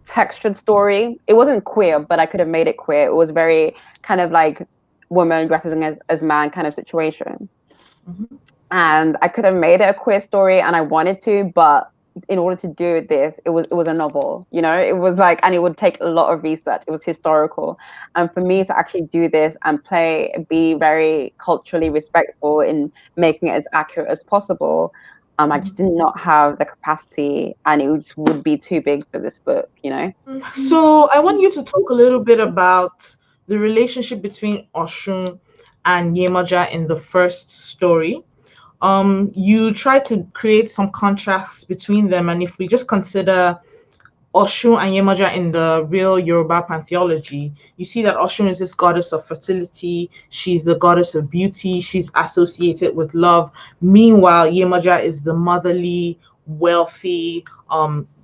S3: textured story. It wasn't queer, but I could have made it queer. It was very kind of like woman dressing as man kind of situation. Mm-hmm. And I could have made it a queer story, and I wanted to, but in order to do this, it was a novel, it was like, and it would take a lot of research. It was historical, and for me to actually do this and be very culturally respectful in making it as accurate as possible, I just did not have the capacity, and it just would be too big for this book.
S2: So I want you to talk a little bit about the relationship between Oshun and Yemaja in the first story. You try to create some contrasts between them, and if we just consider Oshun and Yemaja in the real Yoruba pantheology, you see that Oshun is this goddess of fertility. She's the goddess of beauty. She's associated with love. Meanwhile, Yemaja is the motherly, wealthy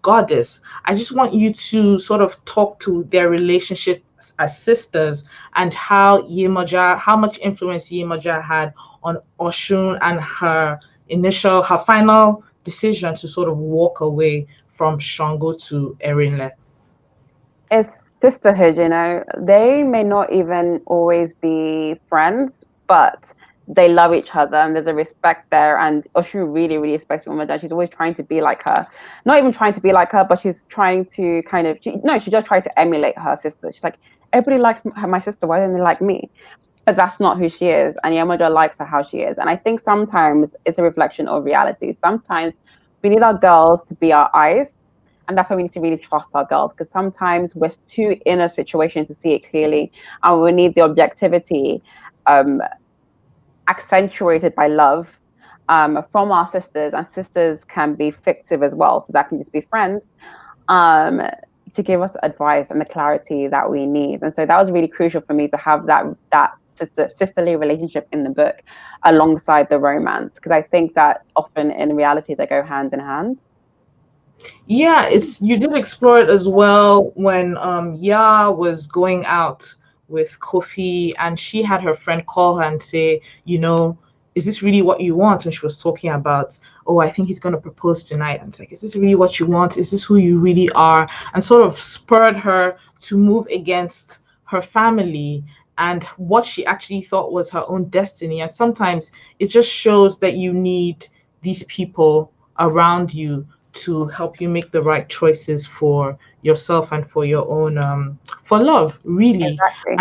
S2: goddess. I just want you to sort of talk to their relationship as sisters and how much influence Yemaja had on Oshun and her her final decision to sort of walk away from Shango to Erinle?
S3: It's sisterhood, you know. They may not even always be friends, but they love each other and there's a respect there. And Oshun really, really respects Umadan. She's always trying to be like her. Not even trying to be like her, but she's trying to she just tried to emulate her sister. She's like, everybody likes my sister, why don't they like me? But that's not who she is. And Yamaja likes her how she is. And I think sometimes it's a reflection of reality. Sometimes we need our girls to be our eyes. And that's why we need to really trust our girls, because sometimes we're too in a situation to see it clearly. And we need the objectivity accentuated by love from our sisters. And sisters can be fictive as well. So that can just be friends. To give us advice and the clarity that we need. And so that was really crucial for me to have that sisterly relationship in the book alongside the romance, because I think that often in reality they go hand in hand.
S2: Yeah, you did explore it as well when Ya was going out with Kofi and she had her friend call her and say, is this really what you want? When she was talking about, oh, I think he's going to propose tonight. And it's like, is this really what you want? Is this who you really are? And sort of spurred her to move against her family and what she actually thought was her own destiny. And sometimes it just shows that you need these people around you to help you make the right choices for yourself and for your own for love, really.
S3: Exactly.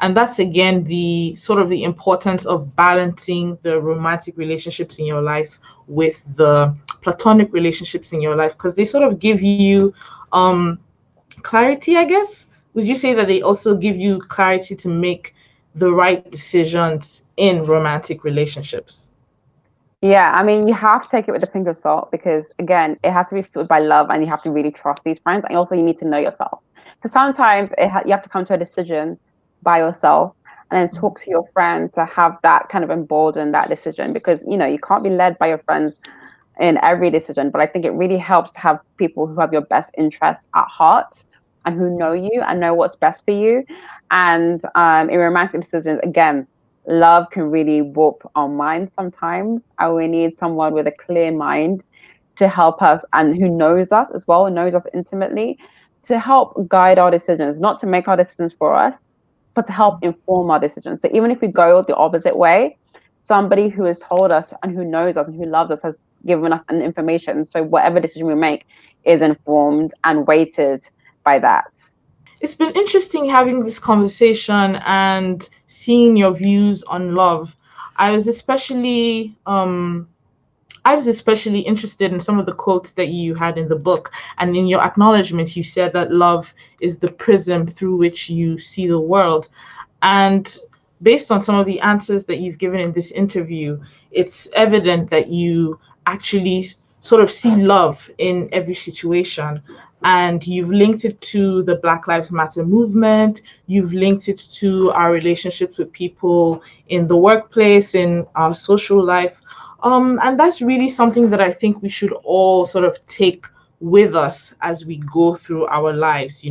S2: And that's again the sort of the importance of balancing the romantic relationships in your life with the platonic relationships in your life, because they sort of give you clarity, I guess. Would you say that they also give you clarity to make the right decisions in romantic relationships?
S3: Yeah, I mean, you have to take it with a pinch of salt because, again, it has to be fueled by love and you have to really trust these friends. And also, you need to know yourself. So sometimes you have to come to a decision by yourself and then talk to your friend to have that kind of embolden that decision, because, you can't be led by your friends in every decision. But I think it really helps to have people who have your best interests at heart and who know you and know what's best for you. And in romantic decisions, again, love can really warp our minds sometimes, and we need someone with a clear mind to help us and who knows us as well, knows us intimately, to help guide our decisions, not to make our decisions for us, but to help inform our decisions. So even if we go the opposite way, somebody who has told us and who knows us and who loves us has given us an information. So whatever decision we make is informed and weighted by that.
S2: It's been interesting having this conversation and seeing your views on love. I was especially interested in some of the quotes that you had in the book, and in your acknowledgments you said that love is the prism through which you see the world. And based on some of the answers that you've given in this interview, it's evident that you actually sort of see love in every situation. And you've linked it to the Black Lives Matter movement. You've linked it to our relationships with people in the workplace, in our social life. And that's really something that I think we should all sort of take with us as we go through our lives.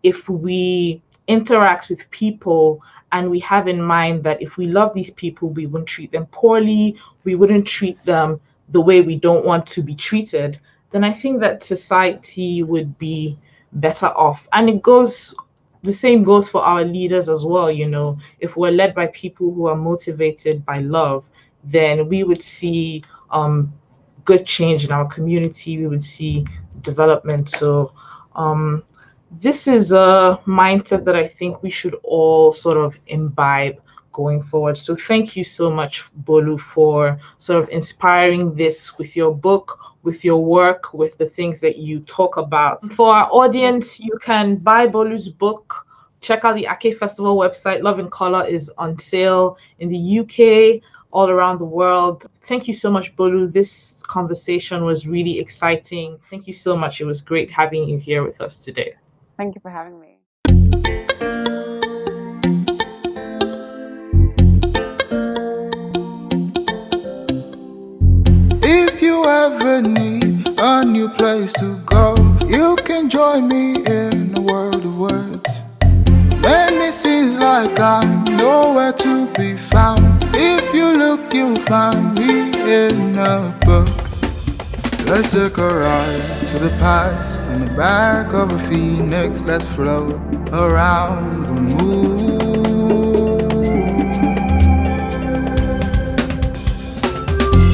S2: If we interact with people and we have in mind that if we love these people, we wouldn't treat them poorly, we wouldn't treat them the way we don't want to be treated, then I think that society would be better off. And the same goes for our leaders as well. If we're led by people who are motivated by love, then we would see good change in our community. We would see development. So this is a mindset that I think we should all sort of imbibe going forward. So thank you so much, Bolu, for sort of inspiring this with your book, with your work, with the things that you talk about. For our audience, you can buy Bolu's book. Check out the Ake Festival website. Love in Color is on sale in the UK, all around the world. Thank you so much, Bolu. This conversation was really exciting. Thank you so much. It was great having you here with us today.
S3: Thank you for having me.
S4: If you ever need a new place to go, you can join me in a world of words. When it seems like I'm nowhere to be found, if you look, you'll find me. in a book. Let's take a ride to the past in the back of a phoenix. Let's float around the moon.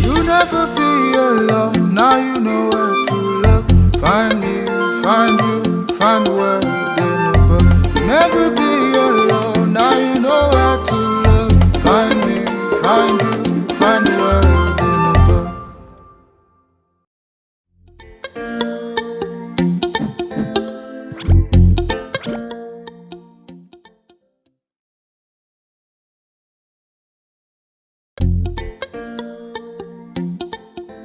S4: You'll never be alone, now you know where to look. Find me, find you, find the word in a book. You'll never be alone, now you know where to look. Find me, find you, find the word in a book.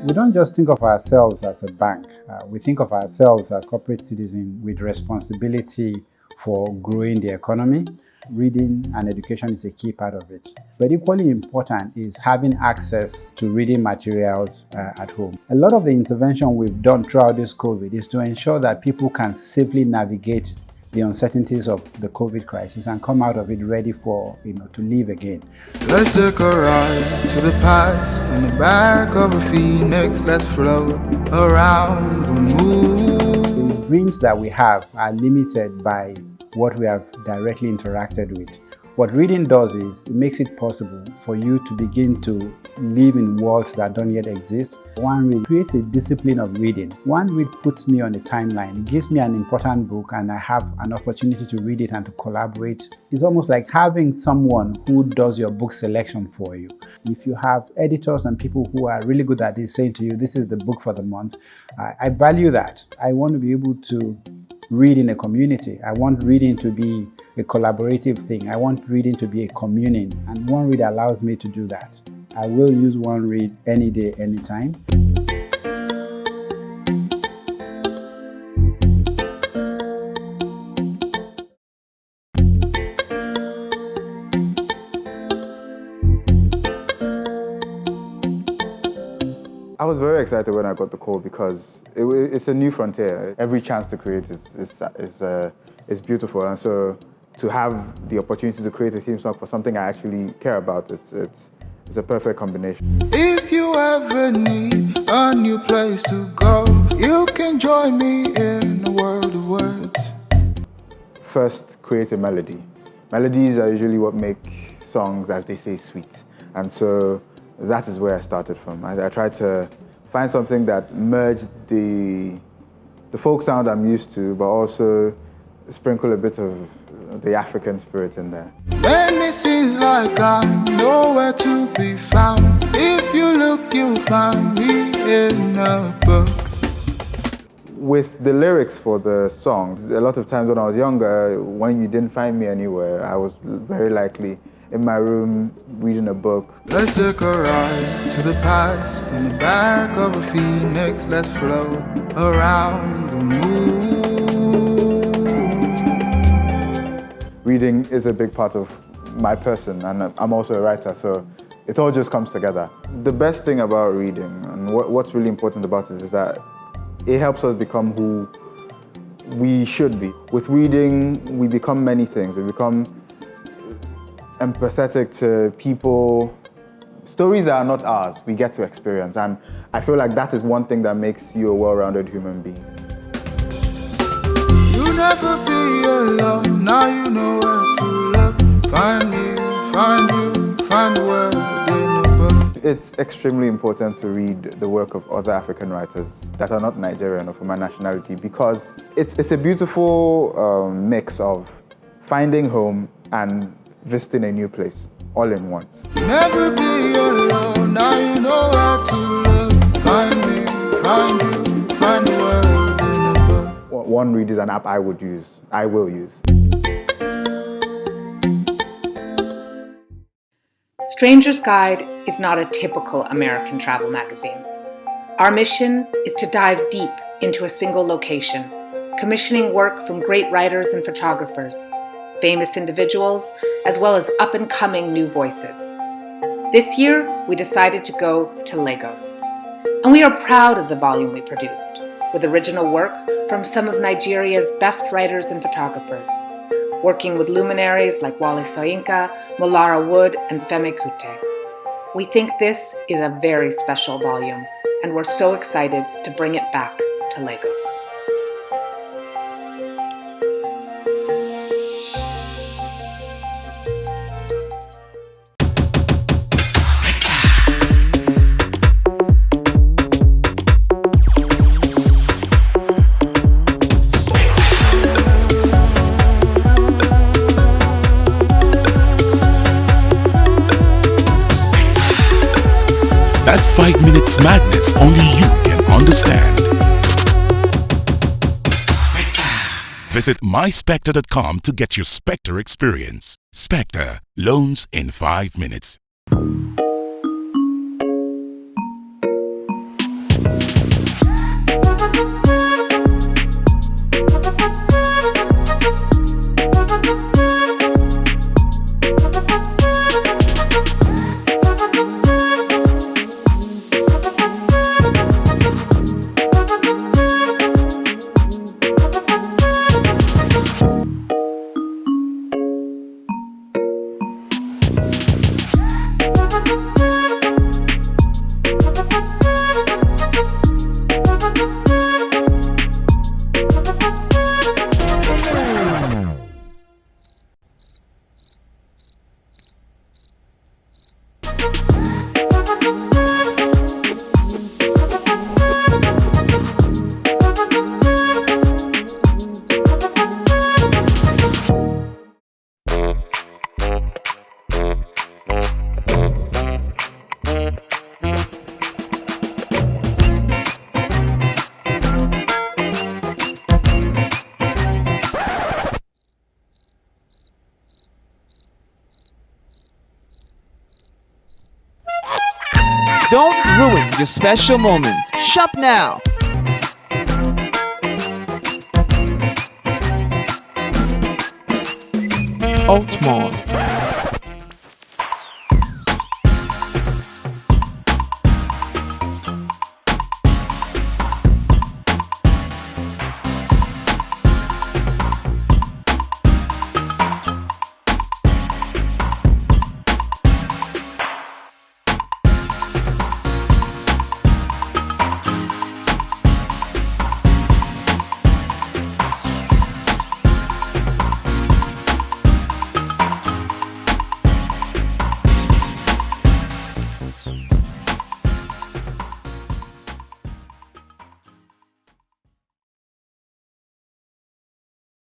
S5: We don't just think of ourselves as a bank. We think of ourselves as corporate citizens with responsibility for growing the economy. Reading and education is a key part of it. But equally important is having access to reading materials at home. A lot of the intervention we've done throughout this COVID is to ensure that people can safely navigate the uncertainties of the COVID crisis and come out of it ready for, to live again.
S4: Let's take a ride to the past in the back of a phoenix. Let's float around the moon.
S5: The dreams that we have are limited by what we have directly interacted with. What reading does is it makes it possible for you to begin to live in worlds that don't yet exist. One read creates a discipline of reading. One read puts me on a timeline. It gives me an important book and I have an opportunity to read it and to collaborate. It's almost like having someone who does your book selection for you. If you have editors and people who are really good at this saying to you, this is the book for the month, I value that. I want to be able to read in a community. I want reading to be a collaborative thing. I want reading to be a communing, and One Read allows me to do that. I will use One Read any day, anytime.
S6: I was very excited when I got the call because it's a new frontier. Every chance to create is beautiful, and so to have the opportunity to create a theme song for something I actually care about, it's a perfect combination.
S4: If you ever need a new place to go, you can join me in a world of words.
S6: First, create a melody. Melodies are usually what make songs, as they say, sweet, and so that is where I started from. I tried to find something that merged the folk sound I'm used to, but also sprinkle a bit of the African spirit in there.
S4: When it seems like I'm nowhere to be found, if you look, you'll find me in a book.
S6: With the lyrics for the songs, a lot of times when I was younger, when you didn't find me anywhere, I was very likely in my room reading a book.
S4: Let's take a ride to the past in the back of a phoenix. Let's float around the moon.
S6: Reading is a big part of my person, and I'm also a writer, so it all just comes together. The best thing about reading, and what's really important about it, is that it helps us become who we should be. With reading, we become many things. We become empathetic to people. Stories that are not ours, we get to experience, and I feel like that is one thing that makes you a well-rounded human being.
S4: You'll never be alone, now you know where to look. Find me, find you, find the word in a book.
S6: It's extremely important to read the work of other African writers that are not Nigerian or from my nationality, because it's a beautiful mix of finding home and visiting a new place, all in one.
S4: Never be alone, now you know where to look. Find me, find you, find the word in a book.
S6: One Read is an app I will use.
S7: Stranger's Guide is not a typical American travel magazine. Our mission is to dive deep into a single location, commissioning work from great writers and photographers, famous individuals, as well as up-and-coming new voices. This year, we decided to go to Lagos. And we are proud of the volume we produced, with original work from some of Nigeria's best writers and photographers, working with luminaries like Wale Soyinka, Molara Wood, and Femi Kuti. We think this is a very special volume, and we're so excited to bring it back to Lagos.
S8: That 5 minutes madness only you can understand. Visit myspectre.com to get your Spectre experience. Spectre, loans in 5 minutes.
S9: Don't ruin your special moment. Shop now. Altmore.